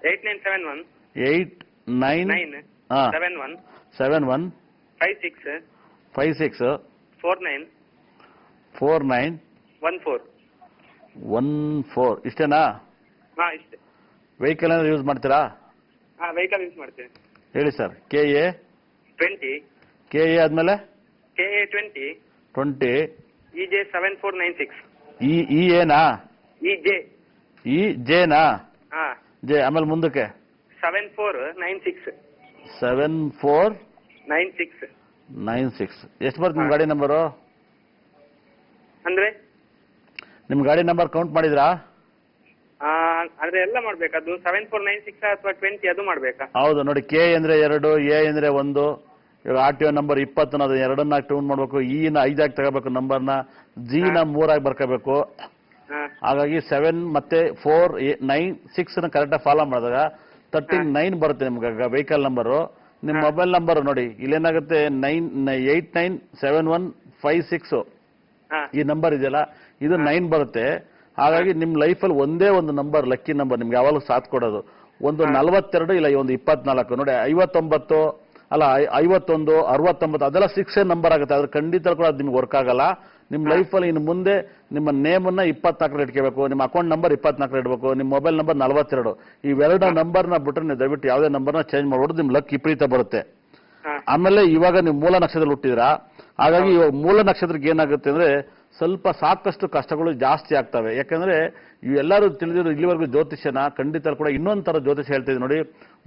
8971 89 71 71 56 56 49 49 14. ಇಷ್ಟೇನಾ? ಇಷ್ಟೇ. ವೆಹಿಕಲ್ ಏನಾದ್ರು ಯೂಸ್ ಮಾಡ್ತೀರಾ? ವೆಹಿಕಲ್ ಯೂಸ್ ಮಾಡ್ತೇವೆ. ಹೇಳಿ ಸರ್. KA 20 KA ಆದ್ಮೇಲೆ KA 20 20 EJ 7496 ಏನಾ? ಜೇನಾ? ಜೆ ಆಮೇಲೆ ಮುಂದಕ್ಕೆ 7496 7496. ಎಷ್ಟು ಬರುತ್ತೆ ನಿಮ್ಮ ಗಾಡಿ ನಂಬರು? ಅಂದ್ರೆ ನಿಮ್ಮ ಗಾಡಿ ನಂಬರ್ ಕೌಂಟ್ ಮಾಡಿದ್ರಾ? ಅದೇ ಎಲ್ಲ ಮಾಡ್ಬೇಕಾ? ಅದು 7496 ಅಥವಾ 20 ಅದು ಮಾಡ್ಬೇಕಾ? ಹೌದು ನೋಡಿ. K ಅಂದ್ರೆ 2, A ಅಂದ್ರೆ 1. ಇವಾಗ RTO ನಂಬರ್ 20 ಅದು 2 ಟೂನ್ ಮಾಡ್ಬೇಕು. E ನ 5 ಆಗಿ ತಗೋಬೇಕು ನಂಬರ್ನ. G ನ 3 ಆಗಿ ಬರ್ಕೋಬೇಕು. ಹಾಗಾಗಿ 7 ಮತ್ತೆ 4 9 6 ನ ಕರೆಕ್ಟಾಗಿ ಫಾಲೋ ಮಾಡಿದಾಗ 39 ಬರುತ್ತೆ ನಿಮ್ಗೆ ವೆಹಿಕಲ್ ನಂಬರು. ನಿಮ್ಮ ಮೊಬೈಲ್ ನಂಬರ್ ನೋಡಿ, ಇಲ್ಲೇನಾಗುತ್ತೆ 897156 ಈ ನಂಬರ್ ಇದೆಯಲ್ಲ, ಇದು 9 ಬರುತ್ತೆ. ಹಾಗಾಗಿ ನಿಮ್ಮ ಲೈಫಲ್ಲಿ ಒಂದೇ ಒಂದು ನಂಬರ್, ಲಕ್ಕಿ ನಂಬರ್ ನಿಮ್ಗೆ ಯಾವಾಗಲೂ ಸಾಥ್ ಕೊಡೋದು. ಒಂದು 42 ಇಲ್ಲ ಒಂದು 24 ನೋಡಿ. 59 ಅಲ್ಲ 51 69 ಅದೆಲ್ಲ 6 ನಂಬರ್ ಆಗುತ್ತೆ. ಅದ್ರ ಖಂಡಿತ ಕೂಡ ಅದು ನಿಮ್ಗೆ ವರ್ಕ್ ಆಗಲ್ಲ. ನಿಮ್ಮ ಲೈಫಲ್ಲಿ ಇನ್ನು ಮುಂದೆ ನಿಮ್ಮ ನೇಮನ್ನ 24 ಇಟ್ಕೋಬೇಕು, ನಿಮ್ಮ ಅಕೌಂಟ್ ನಂಬರ್ 24 ಇಡಬೇಕು, ನಿಮ್ಮ ಮೊಬೈಲ್ ನಂಬರ್ 42. ಇವೆರಡು ನಂಬರ್ನ ಬಿಟ್ಟರೆ ನೀವು ದಯವಿಟ್ಟು ಯಾವುದೇ ನಂಬರ್ನ ಚೇಂಜ್ ಮಾಡ್ಬಿಟ್ಟು ನಿಮ್ಮ ಲಕ್ ವಿಪರೀತ ಬರುತ್ತೆ. ಆಮೇಲೆ ಇವಾಗ ನೀವು ಮೂಲ ನಕ್ಷತ್ರದಲ್ಲಿ ಹುಟ್ಟಿದ್ರಾ, ಹಾಗಾಗಿ ಇವಾಗ ಮೂಲ ನಕ್ಷತ್ರಕ್ಕೆ ಏನಾಗುತ್ತೆ ಅಂದ್ರೆ ಸ್ವಲ್ಪ ಸಾಕಷ್ಟು ಕಷ್ಟಗಳು ಜಾಸ್ತಿ ಆಗ್ತವೆ. ಯಾಕಂದ್ರೆ ಇವೆಲ್ಲರೂ ತಿಳಿದಿರೋ ಇಲ್ಲಿವರೆಗೂ ಜ್ಯೋತಿಷ್ಯನ ಖಂಡಿತ ಕೂಡ ಇನ್ನೊಂದು ತರ ಜ್ಯೋತಿಷ್ಯ ಹೇಳ್ತಿದ್ದೆ ನೋಡಿ.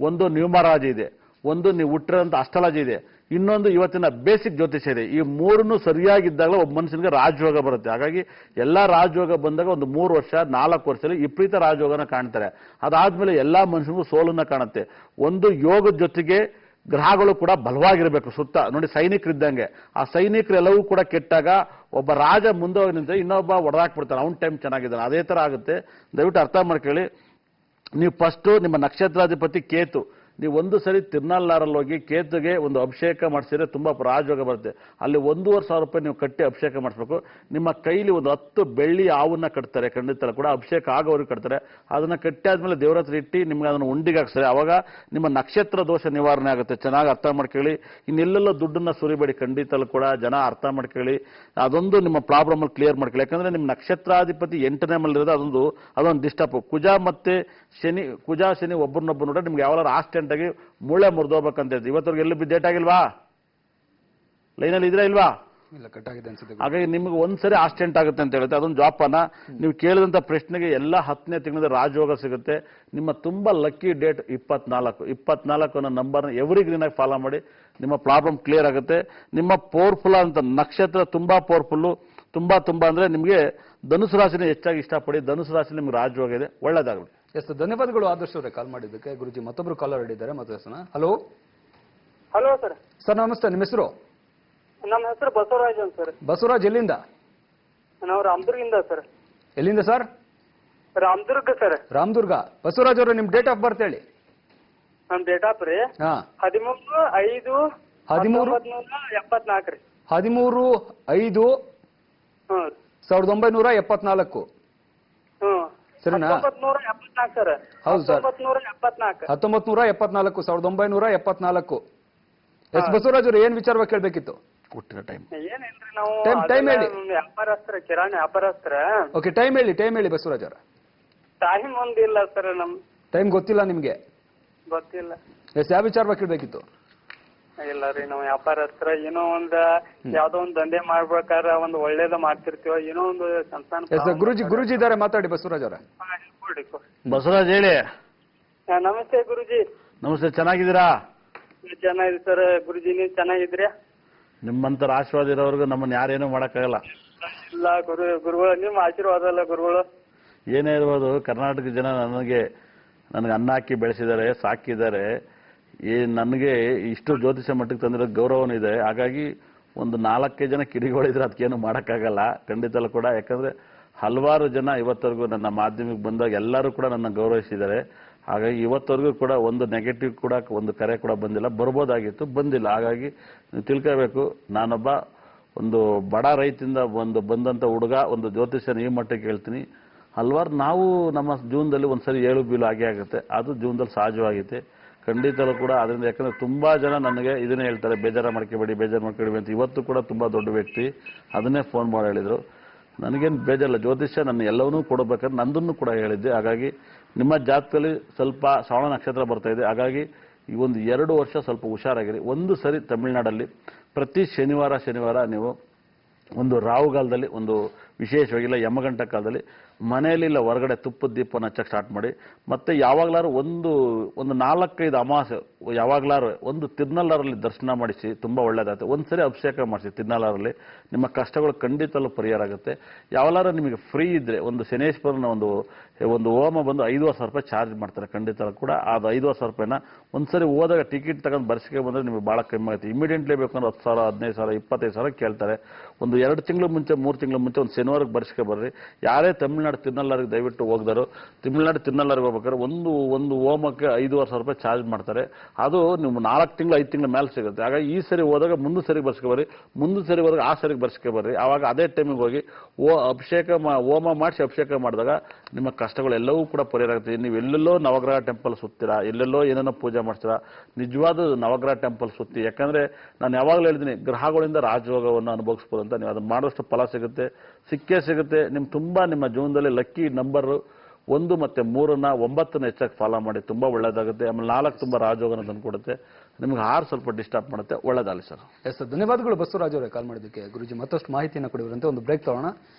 ಒಂದು ನ್ಯೂಮರಾಜಿ ಇದೆ, ಒಂದು ನೀವು ಹುಟ್ಟಿರೋಂಥ ಅಸ್ಟ್ರಾಲಜಿ ಇದೆ, ಇನ್ನೊಂದು ಇವತ್ತಿನ ಬೇಸಿಕ್ ಜ್ಯೋತಿಷ್ಯ ಇದೆ. ಈ ಮೂರನ್ನು ಸರಿಯಾಗಿದ್ದಾಗ ಒಬ್ಬ ಮನುಷ್ಯನಿಗೆ ರಾಜಯೋಗ ಬರುತ್ತೆ. ಹಾಗಾಗಿ ಎಲ್ಲಾ ರಾಜಯೋಗ ಬಂದಾಗ ಒಂದು 3 ವರ್ಷ 4 ವರ್ಷದಲ್ಲಿ ವಿಪರೀತ ರಾಜಯೋಗನ ಕಾಣ್ತಾರೆ. ಅದಾದ್ಮೇಲೆ ಎಲ್ಲಾ ಮನುಷ್ಯನಿಗೂ ಸೋಲನ್ನ ಕಾಣುತ್ತೆ. ಒಂದು ಯೋಗದ ಜೊತೆಗೆ ಗ್ರಹಗಳು ಕೂಡ ಬಲವಾಗಿರಬೇಕು ಸುತ್ತ ನೋಡಿ. ಸೈನಿಕರಿದ್ದಂಗೆ ಆ ಸೈನಿಕರೆಲ್ಲವೂ ಕೂಡ ಕೆಟ್ಟಾಗ ಒಬ್ಬ ರಾಜ ಮುಂದೆ ಹೋಗಿ ನಿಂತ ಇನ್ನೊಬ್ಬ ಹೊಡೆದಾಕ್ಬಿಡ್ತಾನೆ, ಅವನ ಟೈಮ್ ಚೆನ್ನಾಗಿದ್ದಾನೆ. ಅದೇ ತರ ಆಗುತ್ತೆ. ದಯವಿಟ್ಟು ಅರ್ಥ ಮಾಡ್ಕೊಳ್ಳಿ. ನೀವು ಫಸ್ಟ್ ನಿಮ್ಮ ನಕ್ಷತ್ರಾಧಿಪತಿ ಕೇತು, ನೀವು ಒಂದು ಸರಿ ತಿರ್ನಲ್ಲಾರಲ್ಲಿ ಹೋಗಿ ಕೇತುಗೆ ಒಂದು ಅಭಿಷೇಕ ಮಾಡಿಸಿದ್ರೆ ತುಂಬಾ ರಾಜಯೋಗ ಬರುತ್ತೆ. ಅಲ್ಲಿ 1,500 ರೂಪಾಯಿ ನೀವು ಕಟ್ಟಿ ಅಭಿಷೇಕ ಮಾಡಿಸ್ಬೇಕು. ನಿಮ್ಮ ಕೈಲಿ ಒಂದು 10 ಬೆಳ್ಳಿ ಹಾವನ್ನ ಕಟ್ತಾರೆ, ಖಂಡಿತ ಕೂಡ ಅಭಿಷೇಕ ಆಗೋರಿಗೆ ಕಟ್ತಾರೆ. ಅದನ್ನ ಕಟ್ಟಿ ಆದ್ಮೇಲೆ ದೇವರ ಹತ್ರ ಇಟ್ಟು ನಿಮ್ಗೆ ಅದನ್ನು ಉಂಡಿಗೆ ಹಾಕ್ತಾರೆ. ಅವಾಗ ನಿಮ್ಮ ನಕ್ಷತ್ರ ದೋಷ ನಿವಾರಣೆ ಆಗುತ್ತೆ. ಚೆನ್ನಾಗಿ ಅರ್ಥ ಮಾಡ್ಕೊಳ್ಳಿ. ಇನ್ನೆಲ್ಲೆಲ್ಲ ದುಡ್ಡನ್ನ ಸುರಿಬೇಡಿ, ಖಂಡಿತಲ್ಲೂ ಕೂಡ ಜನ ಅರ್ಥ ಮಾಡ್ಕೊಳ್ಳಿ. ಅದೊಂದು ನಿಮ್ಮ ಪ್ರಾಬ್ಲಮ್ ಅಲ್ಲಿ ಕ್ಲಿಯರ್ ಮಾಡ್ಕೊಳ್ಳಿ. ಯಾಕಂದ್ರೆ ನಿಮ್ಮ ನಕ್ಷತ್ರಾಧಿಪತಿ 8ನೇ ಮಲ್ಲಿರೋದು ಅದೊಂದು ಡಿಸ್ಟರ್ಬ್. ಕುಜ ಶನಿ ಒಬ್ಬರನ್ನೊಬ್ಬರು ನೋಡ್ರೆ ನಿಮ್ಗೆ ಯಾವಾಗಲೂ ಆಕ್ಸಿಡೆಂಟ್ ಆಗಿ ಮೂಳೆ ಮುರಿದೋಗ್ಬೇಕಂತ ಹೇಳ್ತೀವಿ. ಇವತ್ತವರೆಗೆ ಎಲ್ಲೂ ಡೇಟ್ ಆಗಿಲ್ವಾ? ಲೈನಲ್ಲಿ ಇದ್ರೆ ಇಲ್ವಾ? ಹಾಗಾಗಿ ನಿಮ್ಗೆ ಒಂದ್ಸರಿ ಆಕ್ಸಿಡೆಂಟ್ ಆಗುತ್ತೆ ಅಂತ ಹೇಳುತ್ತೆ. ಅದೊಂದು ಜಾಪನ ನೀವು ಕೇಳಿದಂತ ಪ್ರಶ್ನೆಗೆ ಎಲ್ಲ 10ನೇ ತಿಂಗಳ ರಾಜಯೋಗ ಸಿಗುತ್ತೆ. ನಿಮ್ಮ ತುಂಬಾ ಲಕ್ಕಿ ಡೇಟ್ 24 ಅನ್ನೋ ನಂಬರ್ನ ಎವ್ರಿ ಗ್ರೀನ್ ಆಗಿ ಫಾಲೋ ಮಾಡಿ. ನಿಮ್ಮ ಪ್ರಾಬ್ಲಮ್ ಕ್ಲಿಯರ್ ಆಗುತ್ತೆ. ನಿಮ್ಮ ಪವರ್ಫುಲ್ ಅಂತ ನಕ್ಷತ್ರ ತುಂಬಾ ಪವರ್ಫುಲ್, ತುಂಬಾ ಅಂದ್ರೆ ನಿಮಗೆ ಧನುಸು ರಾಶಿನ ಹೆಚ್ಚಾಗಿ ಇಷ್ಟಪಡಿ. ಧನುಸು ರಾಶಿ ನಿಮ್ಗೆ ರಾಜಯೋಗ ಇದೆ. ಒಳ್ಳೇದಾಗಲಿ. ಎಸ್, ಧನ್ಯವಾದಗಳು ಆದರ್ಶ್ ಅವರೇ ಕಾಲ್ ಮಾಡಿದ್ದಕ್ಕೆ. ಗುರುಜಿ ಮತ್ತೊಬ್ರು ಕಾಲರ್ ಹಿಡಿದ್ದಾರೆ, ಮಾತಾಡ್ಸೋಣ. Hello hello sir. ಸರ್ ನಮಸ್ತೆ, ನಿಮ್ಮ ಹೆಸರು? ನಮ್ಮ ಹೆಸರು ಬಸವರಾಜ್ ಅಂತ ಸರ್. ಬಸವರಾಜ್, ಎಲ್ಲಿಂದ? ನಾವು ರಾಮದುರ್ಗಿಂದ ಸರ್. ಎಲ್ಲಿಂದ ಸರ್? ರಾಮದುರ್ಗ ಸರ್. ರಾಮದುರ್ಗ. ಬಸವರಾಜ್ ಅವರು ನಿಮ್ಮ ಡೇಟ್ ಆಫ್ ಬರ್ತ್ ಹೇಳಿ. ನಮ್ ಡೇಟ್ ಆಫ್ ರೀ 13/5/1974 ರೀ. 13/5/1974. ಸರಿನಾ? ಸರ್. ಹೌದು ಸರ್. 1974. 1974, 1974. ಎಸ್ ಬಸವರಾಜ್ ಅವರು ಏನ್ ವಿಚಾರವಾಗಿ ಕೇಳ್ಬೇಕಿತ್ತು? ಹುಟ್ಟಿದ ಟೈಮ್ ಏನಿಲ್ರಿ ನಾವು ಟೈಮ್ ಹೇಳಿ. ವ್ಯಾಪಾರಸ್ತ್ರ, ಕಿರಾಣಿ ವ್ಯಾಪಾರಸ್ತ್ರ. ಓಕೆ, ಟೈಮ್ ಹೇಳಿ ಬಸವರಾಜ್ ಅವರ. ಟೈಮ್ ಒಂದಿಲ್ಲ ಸರ್, ಟೈಮ್ ಗೊತ್ತಿಲ್ಲ ನಿಮ್ಗೆ? ಗೊತ್ತಿಲ್ಲ. ಎಸ್, ಯಾವ ವಿಚಾರವಾಗಿ ಕೇಳ್ಬೇಕಿತ್ತು? ಇಲ್ಲ ರೀ, ನಾವು ವ್ಯಾಪಾರಸ್ತ್ರ ಏನೋ ಯಾವ್ದೋ ಒಂದ್ ದಂಧೆ ಮಾಡ್ಬೇಕಾರ ಒಂದ್ ಒಳ್ಳೇದ ಮಾಡ್ತಿರ್ತೀವ, ಏನೋ ಒಂದು ಸಂತಾನ. ಗುರುಜಿ ಇದ್ದಾರೆ, ಮಾತಾಡಿ ಬಸವರಾಜ್ ಅವರ. ಬಸವರಾಜ್ ಹೇಳಿ. ನಮಸ್ತೆ ಗುರುಜಿ. ನಮಸ್ತೆ, ಚೆನ್ನಾಗಿದ್ದೀರಾ? ಚೆನ್ನಾಗಿದೆ ಸರ್. ಗುರುಜಿ ನೀವು ಚೆನ್ನಾಗಿದ್ರಿ? ನಿಮ್ಮಂತರ ಆಶೀರ್ವಾದ ಇರೋವರೆಗೂ ನಮ್ಮನ್ನ ಯಾರೇನೂ ಮಾಡಕ್ಕಾಗಲ್ಲ. ಇಲ್ಲ ಗುರುಗಳು, ನಿಮ್ಮ ಆಶೀರ್ವಾದ ಅಲ್ಲ ಗುರುಗಳು. ಏನೇ ಇರ್ಬೋದು, ಕರ್ನಾಟಕ ಜನ ನನಗೆ ಅನ್ನ ಹಾಕಿ ಬೆಳೆಸಿದ್ದಾರೆ, ಸಾಕಿದ್ದಾರೆ. ನನಗೆ ಇಷ್ಟು ಜ್ಯೋತಿಷ ಮಟ್ಟಕ್ಕೆ ತಂದಿರೋ ಗೌರವನೂ ಇದೆ. ಹಾಗಾಗಿ ಒಂದು 4 ಜನ ಕಿಡಿಗಳಿದ್ರೆ ಅದಕ್ಕೇನು ಮಾಡೋಕ್ಕಾಗಲ್ಲ ಖಂಡಿತಲ್ಲೂ ಕೂಡ. ಯಾಕಂದ್ರೆ ಹಲವಾರು ಜನ ಇವತ್ತವರೆಗೂ ನನ್ನ ಮಾಧ್ಯಮಕ್ಕೆ ಬಂದಾಗ ಎಲ್ಲರೂ ಕೂಡ ನನ್ನ ಗೌರವಿಸಿದ್ದಾರೆ. ಹಾಗಾಗಿ ಇವತ್ತವರೆಗೂ ಕೂಡ ಒಂದು ನೆಗೆಟಿವ್ ಕೂಡ ಒಂದು ಕರೆ ಕೂಡ ಬಂದಿಲ್ಲ. ಬರ್ಬೋದಾಗಿತ್ತು, ಬಂದಿಲ್ಲ. ಹಾಗಾಗಿ ನೀವು ತಿಳ್ಕೋಬೇಕು, ನಾನೊಬ್ಬ ಒಂದು ಬಡ ರೈತಿಂದ ಬಂದಂಥ ಹುಡುಗ, ಒಂದು ಜ್ಯೋತಿಷ್ಯನ ಈ ಮಟ್ಟಕ್ಕೆ ಹೇಳ್ತೀನಿ. ಹಲವಾರು ನಾವು ನಮ್ಮ ಜೀವನದಲ್ಲಿ ಒಂದ್ಸರಿ ಏಳು ಬೀಳು ಆಗೇ ಆಗುತ್ತೆ, ಅದು ಜೀವನದಲ್ಲಿ ಸಹಜವಾಗೈತೆ ಖಂಡಿತಲೂ ಕೂಡ. ಅದರಿಂದ ಯಾಕಂದ್ರೆ ತುಂಬಾ ಜನ ನನಗೆ ಇದನ್ನೇ ಹೇಳ್ತಾರೆ, ಬೇಜಾರು ಮಾಡ್ಕೋಬೇಡಿ ಅಂತ. ಇವತ್ತು ಕೂಡ ತುಂಬಾ ದೊಡ್ಡ ವ್ಯಕ್ತಿ ಅದನ್ನೇ ಫೋನ್ ಮಾಡಿ ಹೇಳಿದ್ರು. ನನಗೇನು ಬೇಜಾರಿಲ್ಲ, ಜ್ಯೋತಿಷ್ಯ ನನ್ನ ಎಲ್ಲವನ್ನೂ ಕೊಡಬೇಕಾದ್ರೆ ನಂದನ್ನು ಕೂಡ ಹೇಳಿದ್ದೆ. ಹಾಗಾಗಿ ನಿಮ್ಮ ಜಾತಕದಲ್ಲಿ ಸ್ವಲ್ಪ ಶ್ರವಣ ನಕ್ಷತ್ರ ಬರ್ತಾ ಇದೆ. ಹಾಗಾಗಿ ಈ ಒಂದು 2 ವರ್ಷ ಸ್ವಲ್ಪ ಹುಷಾರಾಗಿರಿ. ಒಂದು ಸರಿ ತಮಿಳುನಾಡಲ್ಲಿ ಪ್ರತಿ ಶನಿವಾರ ನೀವು ಒಂದು ರಾಹುಗಾಲದಲ್ಲಿ, ಒಂದು ವಿಶೇಷವಾಗಿಲ್ಲ ಯಮಗಂಟ ಕಾಲದಲ್ಲಿ ಮನೆಯಲ್ಲಿ ಇಲ್ಲ ಹೊರಗಡೆ ತುಪ್ಪದ ದೀಪನ ಹಚ್ಚಕ್ಕೆ ಸ್ಟಾರ್ಟ್ ಮಾಡಿ. ಮತ್ತೆ ಯಾವಾಗಲಾರು ಒಂದು 4-5 ಅಮಾವಾಸ್ಯೆ ಯಾವಾಗಲಾರು ಒಂದು ತಿರ್ನಲ್ಲರಲ್ಲಿ ದರ್ಶನ ಮಾಡಿಸಿ, ತುಂಬ ಒಳ್ಳೇದಾಗುತ್ತೆ. ಒಂದ್ಸರಿ ಅಭಿಷೇಕ ಮಾಡಿಸಿ ತಿರ್ನಲ್ಲರಲ್ಲಿ, ನಿಮ್ಮ ಕಷ್ಟಗಳು ಖಂಡಿತಲ್ಲೂ ಪರಿಹಾರ ಆಗುತ್ತೆ. ಯಾವಾಗಲಾರು ನಿಮಗೆ ಫ್ರೀ ಇದ್ರೆ ಒಂದು ಶನೇಶ್ವರನ ಒಂದು ಹೋಮ ಬಂದು 5,000 ರೂಪಾಯಿ ಚಾರ್ಜ್ ಮಾಡ್ತಾರೆ ಖಂಡಿತ ಕೂಡ. ಅದು 5,000 ರೂಪಾಯಿನ ಒಂದ್ಸರಿ ಹೋದಾಗ ಟಿಕೆಟ್ ತಗೊಂಡು ಬರ್ಸಿಕೆ ಬಂದರೆ ನಿಮಗೆ ಭಾಳ ಕಮ್ಮಿ ಆಗುತ್ತೆ. ಇಮಿಡಿಯೇಟ್ಲಿ ಬೇಕಂದ್ರೆ 10,000, 15,000, 25,000 ಕೇಳ್ತಾರೆ. ಒಂದು 2 ತಿಂಗಳು ಮುಂಚೆ, 3 ತಿಂಗಳು ಮುಂಚೆ ಒಂದು ಶನಿವಾರಕ್ಕೆ ಬರ್ಸಿಕೆ ಬರ್ರಿ. ಯಾರೇ ತಮಿಳ್ನಾಡು ತಿರುನಲ್ಲರಿಗೆ ದಯವಿಟ್ಟು ಹೋಗಿದಾರೋ, ತಮಿಳ್ನಾಡು ತಿರುನಲ್ಲರಿಗೆ ಹೋಗ್ಬೇಕಾದ್ರೆ ಒಂದು ಹೋಮಕ್ಕೆ 5,500 ರೂಪಾಯಿ ಚಾರ್ಜ್ ಮಾಡ್ತಾರೆ. ಅದು ನೀವು 4 ತಿಂಗಳು 5 ತಿಂಗಳ ಮೇಲೆ ಸಿಗುತ್ತೆ. ಹಾಗಾಗಿ ಈ ಸರಿ ಹೋದಾಗ ಮುಂದೆ ಸರಿಗೆ ಬರ್ಸ್ಕೆ ಬರ್ರಿ, ಮುಂದೆ ಸರಿ ಹೋದಾಗ ಆ ಸರಿಗೆ ಬರ್ಸ್ಕೆ ಬರ್ರಿ. ಆವಾಗ ಅದೇ ಟೈಮಿಗೆ ಹೋಗಿ ಹೋಮ ಮಾಡಿಸಿ ಅಭಿಷೇಕ ಮಾಡಿದಾಗ ನಿಮ್ಮ ಕಷ್ಟಗಳೆಲ್ಲವೂ ಕೂಡ ಪರಿಹಾರ ಆಗುತ್ತೆ. ನೀವು ಎಲ್ಲೆಲ್ಲೋ ನವಗ್ರಹ ಟೆಂಪಲ್ ಸುತ್ತೀರಾ, ಎಲ್ಲೆಲ್ಲೋ ಏನೇನೋ ಪೂಜೆ ಮಾಡ್ತೀರಾ, ನಿಜವಾದ ನವಗ್ರಹ ಟೆಂಪಲ್ ಸುತ್ತಿ. ಯಾಕಂದ್ರೆ ನಾನು ಯಾವಾಗಲೂ ಹೇಳಿದ್ದೀನಿ, ಗ್ರಹಗಳಿಂದ ರಾಜಯೋಗವನ್ನು ಅನುಭವಿಸ್ಬೋದು ಅಂತ. ನೀವು ಅದನ್ನು ಮಾಡೋಷ್ಟು ಫಲ ಸಿಗುತ್ತೆ, ಸಿಕ್ಕೇ ಸಿಗುತ್ತೆ. ನಿಮ್ಮ ಜೀವನದಲ್ಲಿ ಲಕ್ಕಿ ನಂಬರ್ 1 ಮತ್ತು 3ನ್ನ 9ನ್ನ ಹೆಚ್ಚಾಗಿ ಫಾಲೋ ಮಾಡಿ, ತುಂಬ ಒಳ್ಳೇದಾಗುತ್ತೆ. ಆಮೇಲೆ 4 ತುಂಬ ರಾಜಯೋಗನ ತಂದುಕೊಡುತ್ತೆ. ನಿಮ್ಗೆ 6 ಸ್ವಲ್ಪ ಡಿಸ್ಟರ್ಬ್ ಮಾಡುತ್ತೆ. ಒಳ್ಳೇದಾಗಲಿ ಸರ್. ಎಸ್, ಧನ್ಯವಾದಗಳು ಬಸವರಾಜ್ ಅವರೇ ಕಾಲ್ ಮಾಡೋದಕ್ಕೆ. ಗುರುಜಿ ಮತ್ತಷ್ಟು ಮಾಹಿತಿಯನ್ನು ಕೊಡಿರುವಂತೆ ಒಂದು ಬ್ರೇಕ್ ತಗೋಣ.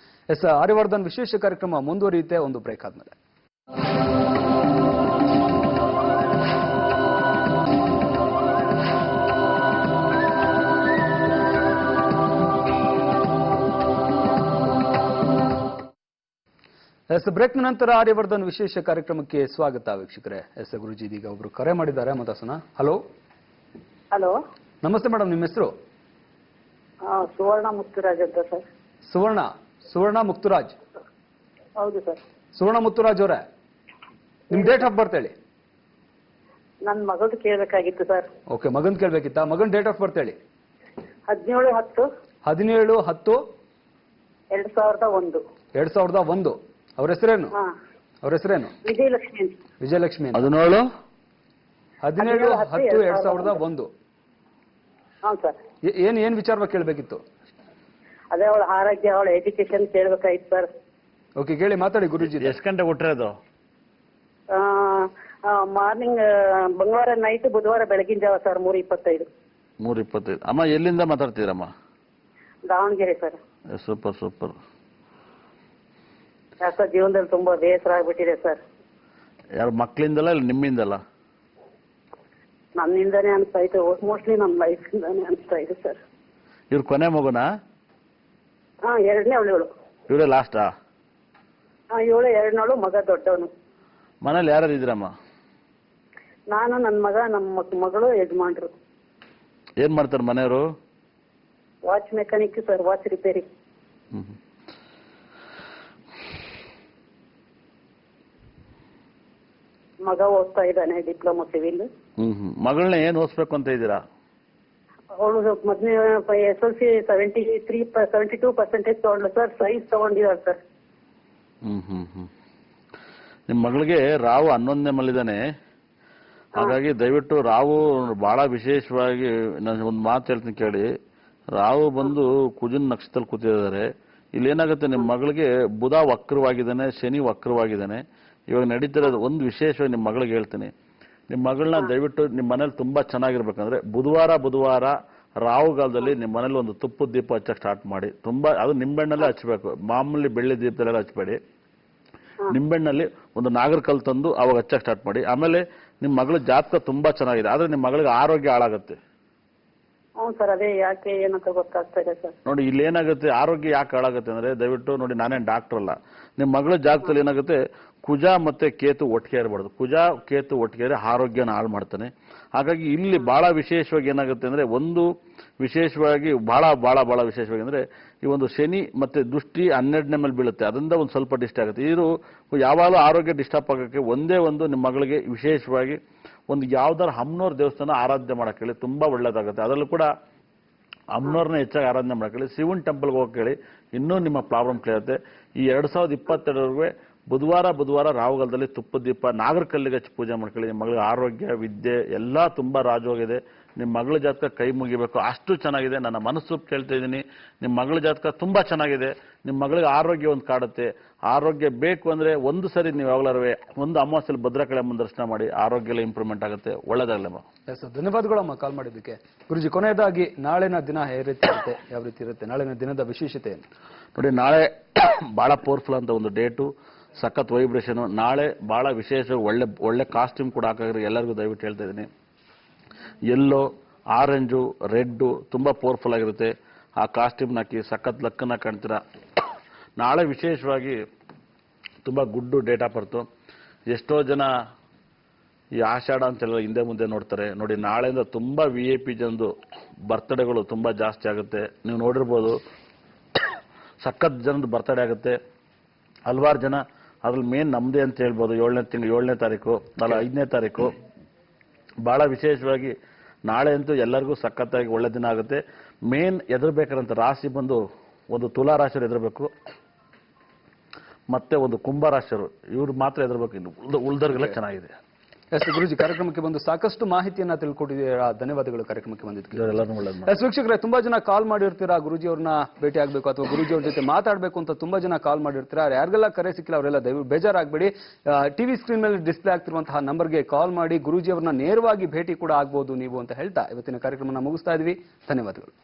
ಎಸ್, ಆರ್ಯವರ್ಧನ್ ವಿಶೇಷ ಕಾರ್ಯಕ್ರಮ ಮುಂದುವರಿಯುತ್ತೆ ಒಂದು ಬ್ರೇಕ್ ಆದ್ಮೇಲೆ. ಎಸ್, ಬ್ರೇಕ್ನ ನಂತರ ಆರ್ಯವರ್ಧನ್ ವಿಶೇಷ ಕಾರ್ಯಕ್ರಮಕ್ಕೆ ಸ್ವಾಗತ ವೀಕ್ಷಕರೇ. ಎಸ್, ಗುರುಜಿ ಇದೀಗ ಒಬ್ರು ಕರೆ ಮಾಡಿದ್ದಾರೆ, ಮಾತಾಡ್ಸೋಣ. ಹಲೋ. ನಮಸ್ತೆ ಮೇಡಮ್, ನಿಮ್ಮ ಹೆಸರು? ಸುವರ್ಣ ಮುತ್ತುರಾಜ್ ಅಂತ ಸರ್. ಸುವರ್ಣ ಮುತ್ತುರಾಜ್. ಹೌದು ಸರ್. ಸುವರ್ಣ ಮುತ್ತುರಾಜ್ ಅವರೇ, ನಿಮ್ ಡೇಟ್ ಆಫ್ ಬರ್ತ್ ಹೇಳಿ. ನನ್ನ ಮಗಳ್ದು ಕೇಳಬೇಕಾಗಿತ್ತು ಸರ್. ಓಕೆ, ಮಗನ್ ಕೇಳ್ಬೇಕಿತ್ತಾ? ಮಗನ್ ಡೇಟ್ ಆಫ್ ಬರ್ತ್ ಹೇಳಿ. 17/10. 17/10/2001. 2001. ಅವ್ರ ಹೆಸರೇನು? ವಿಜಯಲಕ್ಷ್ಮಿ. ವಿಜಯಲಕ್ಷ್ಮಿ. 17/10/2001. ಹೌದು ಸರ್. ಏನ್ ವಿಚಾರವಾಗಿ ಕೇಳಬೇಕಿತ್ತು? ಅದೇ ಅವಳ ಆರೋಗ್ಯ, ಅವಳ ಎಜುಕೇಶನ್ ಕೇಳಬೇಕಾಗಿತ್ತು ಸರ್. ಓಕೆ, ಕೇಳಿ, ಮಾತಾಡಿ ಗುರುಜಿ. ಎಷ್ಟು ಗಂಟೆ ಹುಟ್ಟಿರೋದು? ಮಾರ್ನಿಂಗ್ ಮಂಗಳವಾರ ನೈಟ್, ಬುಧವಾರ ಬೆಳಗಿನ ಜಾವ ಸರ್. 3:25. 3:25. ಅಮ್ಮ ಎಲ್ಲಿಂದ ಮಾತಾಡ್ತೀರಮ್ಮ? ದಾವಣಗೆರೆ ಸರ್. ಸೂಪರ್. ಯಾಕೆ ಜೀವನದಲ್ಲಿ ತುಂಬಾ ಬೇಸರ ಆಗ್ಬಿಟ್ಟಿದೆ ಸರ್. ಯಾರು ಮಕ್ಕಳಿಂದಲ್ಲ ಇಲ್ಲ ನಿಮ್ಮಿಂದಲ್ಲ? ನನ್ನಿಂದಾನೇ ಅನಿಸ್ತಾ ಇದೆ, ಮೋಸ್ಟ್ಲಿ ನಮ್ಮ ಲೈಫ್ ಇಂದಾನೇ ಅನಿಸ್ತಾ ಇದೆ ಸರ್. ಇವ್ರ ಕೊನೆ ಮಗುನಾ? ಎರಡನೇ ಅವಳು. ಇವರೇ ಲಾಸ್ಟಾ? ಇವಳು ಎರಡನೇವಳು, ಮಗ ದೊಡ್ಡವನು. ಮನೇಲಿ ಯಾರು ಇದ್ರಮ್ಮ? ನಾನು, ನನ್ನ ಮಗ, ನಮ್ಮ ಮಗಳು, ಯಜಮಾನ್ರು. ಏನ್ ಮಾಡ್ತಾರೆ ಮನೆಯವರು? Watch mechanic sir, watch repair. ಮಗ ಓದ್ತಾ ಇದ್ದಾನೆ ಡಿಪ್ಲೊಮಾ ಸಿವಿಲ್. ಮಗಳನ್ನ ಏನ್ ಓದಿಸ್ಬೇಕು ಅಂತ ಇದ್ದೀರಾ? ಅವಳು ಮೊದಲನೇ SLC 72% ತಗೊಂಡ್ಲು ಸರ್. ಸೈನ್ಸ್ ತಗೊಂಡಿದ್ದಾಳೆ ಸರ್. ನಿಮ್ಮ ಮಗಳಿಗೆ ರಾವು 11ನೇ ಮಲ್ಲಿದ್ದಾನೆ. ಹಾಗಾಗಿ ದಯವಿಟ್ಟು ರಾವು ಬಹಳ ವಿಶೇಷವಾಗಿ ನಾನು ಒಂದು ಮಾತು ಹೇಳ್ತೀನಿ ಕೇಳಿ. ರಾವು ಬಂದು ಕುಜನ್ ನಕ್ಷತ್ರದಲ್ಲಿ ಕೂತಿದ್ದಾರೆ. ಇಲ್ಲಿ ಏನಾಗುತ್ತೆ, ನಿಮ್ಮ ಮಗಳಿಗೆ ಬುಧ ವಕ್ರವಾಗಿದ್ದಾನೆ, ಶನಿ ವಕ್ರವಾಗಿದ್ದಾನೆ. ಇವಾಗ ನಡೀತಿರೋದು ಒಂದು ವಿಶೇಷವಾಗಿ ನಿಮ್ಮ ಮಗಳಿಗೆ ಹೇಳ್ತೀನಿ. ನಿಮ್ಮ ಮಗಳನ್ನ ದಯವಿಟ್ಟು ನಿಮ್ಮ ಮನೇಲಿ ತುಂಬಾ ಚೆನ್ನಾಗಿರ್ಬೇಕಂದ್ರೆ ಬುಧವಾರ ರಾಹುಗಾಲದಲ್ಲಿ ನಿಮ್ಮ ಮನೇಲಿ ಒಂದು ತುಪ್ಪದ ದೀಪ ಹಚ್ಚಕ್ಕೆ ಸ್ಟಾರ್ಟ್ ಮಾಡಿ. ತುಂಬಾ ಅದು ನಿಂಬೆಣ್ಣಲ್ಲೇ ಹಚ್ಚಬೇಕು, ಮಾಮೂಲಿ ಬೆಳ್ಳಿ ದೀಪದಲ್ಲೆಲ್ಲ ಹಚ್ಚಬೇಡಿ. ನಿಂಬೆಣ್ಣಲ್ಲಿ ಒಂದು ನಾಗರಕಲ್ಲು ತಂದು ಅವಾಗ ಹಚ್ಚಕ್ಕೆ ಸ್ಟಾರ್ಟ್ ಮಾಡಿ. ಆಮೇಲೆ ನಿಮ್ಮ ಮಗಳ ಜಾತಕ ತುಂಬಾ ಚೆನ್ನಾಗಿದೆ, ಆದ್ರೆ ನಿಮ್ಮ ಮಗಳಿಗೆ ಆರೋಗ್ಯ ಹಾಳಾಗುತ್ತೆ. ಹ್ಞೂ ಸರ್, ಅದೇ ಯಾಕೆ ಏನಂತ ಗೊತ್ತಾಗ್ತಾ ಇದೆ ಸರ್. ನೋಡಿ ಇಲ್ಲಿ ಏನಾಗುತ್ತೆ, ಆರೋಗ್ಯ ಯಾಕೆ ಹಾಳಾಗುತ್ತೆ ಅಂದ್ರೆ ದಯವಿಟ್ಟು ನೋಡಿ, ನಾನೇನು ಡಾಕ್ಟರ್ ಅಲ್ಲ. ನಿಮ್ಮ ಮಗಳ ಜಾತಕದಲ್ಲಿ ಏನಾಗುತ್ತೆ, ಕುಜ ಮತ್ತೆ ಕೇತು ಒಟ್ಟಿಗೆ ಇರಬಾರ್ದು. ಕುಜ ಕೇತು ಒಟ್ಟಿಗೆ ಆರೋಗ್ಯನ ಹಾಳು ಮಾಡ್ತಾನೆ. ಹಾಗಾಗಿ ಇಲ್ಲಿ ಬಹಳ ವಿಶೇಷವಾಗಿ ಏನಾಗುತ್ತೆ ಅಂದ್ರೆ, ಒಂದು ವಿಶೇಷವಾಗಿ ಬಹಳ ವಿಶೇಷವಾಗಿ ಅಂದ್ರೆ ಈ ಒಂದು ಶನಿ ಮತ್ತೆ ದೃಷ್ಟಿ 12ನೇ ಮೇಲೆ ಬೀಳುತ್ತೆ, ಅದರಿಂದ ಒಂದು ಸ್ವಲ್ಪ ಡಿಸ್ಟರ್ಬ್ ಆಗುತ್ತೆ. ಇದು ಯಾವಾಗಲೂ ಆರೋಗ್ಯ ಡಿಸ್ಟರ್ಬ್ ಆಗೋಕ್ಕೆ ಒಂದೇ ಒಂದು ನಿಮ್ಮ ಮಗಳಿಗೆ ವಿಶೇಷವಾಗಿ ಒಂದು ಯಾವ್ದಾರು ಅಮ್ಮನವ್ರ ದೇವಸ್ಥಾನ ಆರಾಧನೆ ಮಾಡಕ್ಕೆ ಹೇಳಿ, ತುಂಬಾ ಒಳ್ಳೇದಾಗುತ್ತೆ. ಅದರಲ್ಲೂ ಕೂಡ ಅಮ್ಮನವ್ರನ್ನ ಹೆಚ್ಚಾಗಿ ಆರಾಧನೆ ಮಾಡಕ್ಕೆ ಹೇಳಿ, ಶಿವನ್ ಟೆಂಪಲ್ಗೆ ಹೋಗಿ ಹೇಳಿ, ಇನ್ನೂ ನಿಮ್ಮ ಪ್ರಾಬ್ಲಮ್ ಕ್ಲಿಯರ್ ಆಗುತ್ತೆ. ಈ 2022 ಬುಧವಾರ ರಾಹುಗಾಲದಲ್ಲಿ ತುಪ್ಪದ ದೀಪ ನಾಗರಕಲ್ಲಿಗೆ ಹಚ್ಚಿ ಪೂಜೆ ಮಾಡ್ಕೊಳ್ಳಿ. ನಿಮ್ಮ ಮಗಳಿಗೆ ಆರೋಗ್ಯ ವಿದ್ಯೆ ಎಲ್ಲ ತುಂಬಾ ರಾಜವಾಗಿದೆ. ನಿಮ್ಮ ಮಗಳ ಜಾತಕ ಕೈ ಮುಗಿಬೇಕು, ಅಷ್ಟು ಚೆನ್ನಾಗಿದೆ. ನನ್ನ ಮನಸ್ಸು ಕೇಳ್ತಾ ಇದ್ದೀನಿ, ನಿಮ್ಮ ಮಗಳ ಜಾತಕ ತುಂಬಾ ಚೆನ್ನಾಗಿದೆ. ನಿಮ್ಮ ಮಗಳಿಗೆ ಆರೋಗ್ಯ ಒಂದು ಕಾಡುತ್ತೆ. ಆರೋಗ್ಯ ಬೇಕು ಅಂದ್ರೆ ಒಂದು ಸರಿ ನೀವು ಯಾವಾಗಲೂ ಒಂದು ಅಮಾವಾಸ್ಯೆಯಲ್ಲಿ ಭದ್ರಕಾಳಿಯಮ್ಮನ ದರ್ಶನ ಮಾಡಿ, ಆರೋಗ್ಯ ಎಲ್ಲ ಇಂಪ್ರೂವ್ಮೆಂಟ್ ಆಗುತ್ತೆ. ಒಳ್ಳೆದಾಗಲಮ್ಮ. ಧನ್ಯವಾದಗಳಮ್ಮ ಕಾಲ್ ಮಾಡಿದ್ದಕ್ಕೆ. ಗುರುಜಿ, ಕೊನೆಯದಾಗಿ ನಾಳಿನ ದಿನ ಯಾವ ರೀತಿ ಇರುತ್ತೆ, ನಾಳಿನ ದಿನದ ವಿಶೇಷತೆ ಏನು? ನೋಡಿ, ನಾಳೆ ಬಹಳ ಪವರ್ಫುಲ್ ಅಂತ ಒಂದು ಡೇಟು, ಸಖತ್ ವೈಬ್ರೇಷನ್. ನಾಳೆ ಬಹಳ ವಿಶೇಷ ಒಳ್ಳೆ ಕಾಸ್ಟ್ಯೂಮ್ ಕೂಡ ಹಾಕಿದ್ರೆ ಎಲ್ಲರಿಗೂ ದಯವಿಟ್ಟು ಹೇಳ್ತಾ ಇದ್ದೀನಿ. ಯೆಲ್ಲೋ, ಆರೆಂಜು, ರೆಡ್ಡು ತುಂಬಾ ಪವರ್ಫುಲ್ ಆಗಿರುತ್ತೆ. ಆ ಕಾಸ್ಟ್ಯೂಮ್ನ ಹಾಕಿ ಸಖತ್ ಲಕ್ಕನ್ನ ಕಾಣ್ತೀರಾ. ನಾಳೆ ವಿಶೇಷವಾಗಿ ತುಂಬಾ ಗುಡ್ಡು ಡೇಟ್ ಆಫ್ ಬರ್ತು. ಎಷ್ಟೋ ಜನ ಈ ಆಷಾಢ ಅಂತೆಲ್ಲ ಹಿಂದೆ ಮುಂದೆ ನೋಡ್ತಾರೆ. ನೋಡಿ, ನಾಳೆಯಿಂದ ತುಂಬಾ VIP ಜನದು ಬರ್ತ್ಡೇಗಳು ತುಂಬಾ ಜಾಸ್ತಿ ಆಗುತ್ತೆ. ನೀವು ನೋಡಿರ್ಬೋದು, ಸಖತ್ ಜನದ ಬರ್ತ್ಡೇ ಆಗುತ್ತೆ. ಹಲವಾರು ಜನ ಅದ್ರಲ್ಲಿ ಮೇನ್ ನಮ್ದೇ ಅಂತ ಹೇಳ್ಬೋದು. 7ನೇ ತಾರೀಕು, 5ನೇ ತಾರೀಕು ಬಹಳ ವಿಶೇಷವಾಗಿ ನಾಳೆ ಅಂತೂ ಎಲ್ಲರಿಗೂ ಸಖತ್ತಾಗಿ ಒಳ್ಳೆ ದಿನ ಆಗುತ್ತೆ. ಮೇನ್ ಎದುರ್ಬೇಕಾದಂತ ರಾಶಿ ಬಂದು ಒಂದು ತುಲಾ ರಾಶಿಯವರು ಎದುರಬೇಕು, ಮತ್ತೆ ಒಂದು ಕುಂಭ ರಾಶಿಯವರು, ಇವ್ರು ಮಾತ್ರ ಎದುರಬೇಕು. ಇನ್ನು ಉಳಿದವ್ರಿಗೆಲ್ಲ ಚೆನ್ನಾಗಿದೆ. ಎಸ್ ಗುರುಜಿ, ಕಾರ್ಯಕ್ರಮಕ್ಕೆ ಬಂದು ಸಾಕಷ್ಟು ಮಾಹಿತಿಯನ್ನ ತಿಳ್ಕೊಟ್ಟಿದ್ದೀರಾ. ಧನ್ಯವಾದಗಳು ಕಾರ್ಯಕ್ರಮಕ್ಕೆ ಬಂದಿದ್ದಕ್ಕೆ. ಎಸ್ ವೀಕ್ಷಕರೇ, ತುಂಬಾ ಜನ ಕಾಲ್ ಮಾಡಿರ್ತೀರಾ, ಗುರುಜಿ ಅವ್ರನ್ನ ಭೇಟಿ ಆಗ್ಬೇಕು ಅಥವಾ ಗುರುಜಿ ಅವ್ರ ಜೊತೆ ಮಾತಾಡಬೇಕು ಅಂತ ತುಂಬಾ ಜನ ಕಾಲ್ ಮಾಡಿರ್ತೀರಾ. ಯಾರಿಗೆಲ್ಲ ಕರೆ ಸಿಕ್ಕಿಲ್ಲ ಅವರೆಲ್ಲ ದಯವಿಟ್ಟು ಬೇಜಾರಾಗಬೇಡಿ. ಟಿವಿ ಸ್ಕ್ರೀನ್ ಮೇಲೆ ಡಿಸ್ಪ್ಲೇ ಆಗ್ತಿರುವಂತಹ ನಂಬರ್ಗೆ ಕಾಲ್ ಮಾಡಿ ಗುರುಜಿ ಅವ್ರನ್ನ ನೇರವಾಗಿ ಭೇಟಿ ಕೂಡ ಆಗ್ಬೋದು ನೀವು ಅಂತ ಹೇಳ್ತಾ ಇವತ್ತಿನ ಕಾರ್ಯಕ್ರಮನ ಮುಗಿಸ್ತಾ ಇದ್ವಿ. ಧನ್ಯವಾದಗಳು.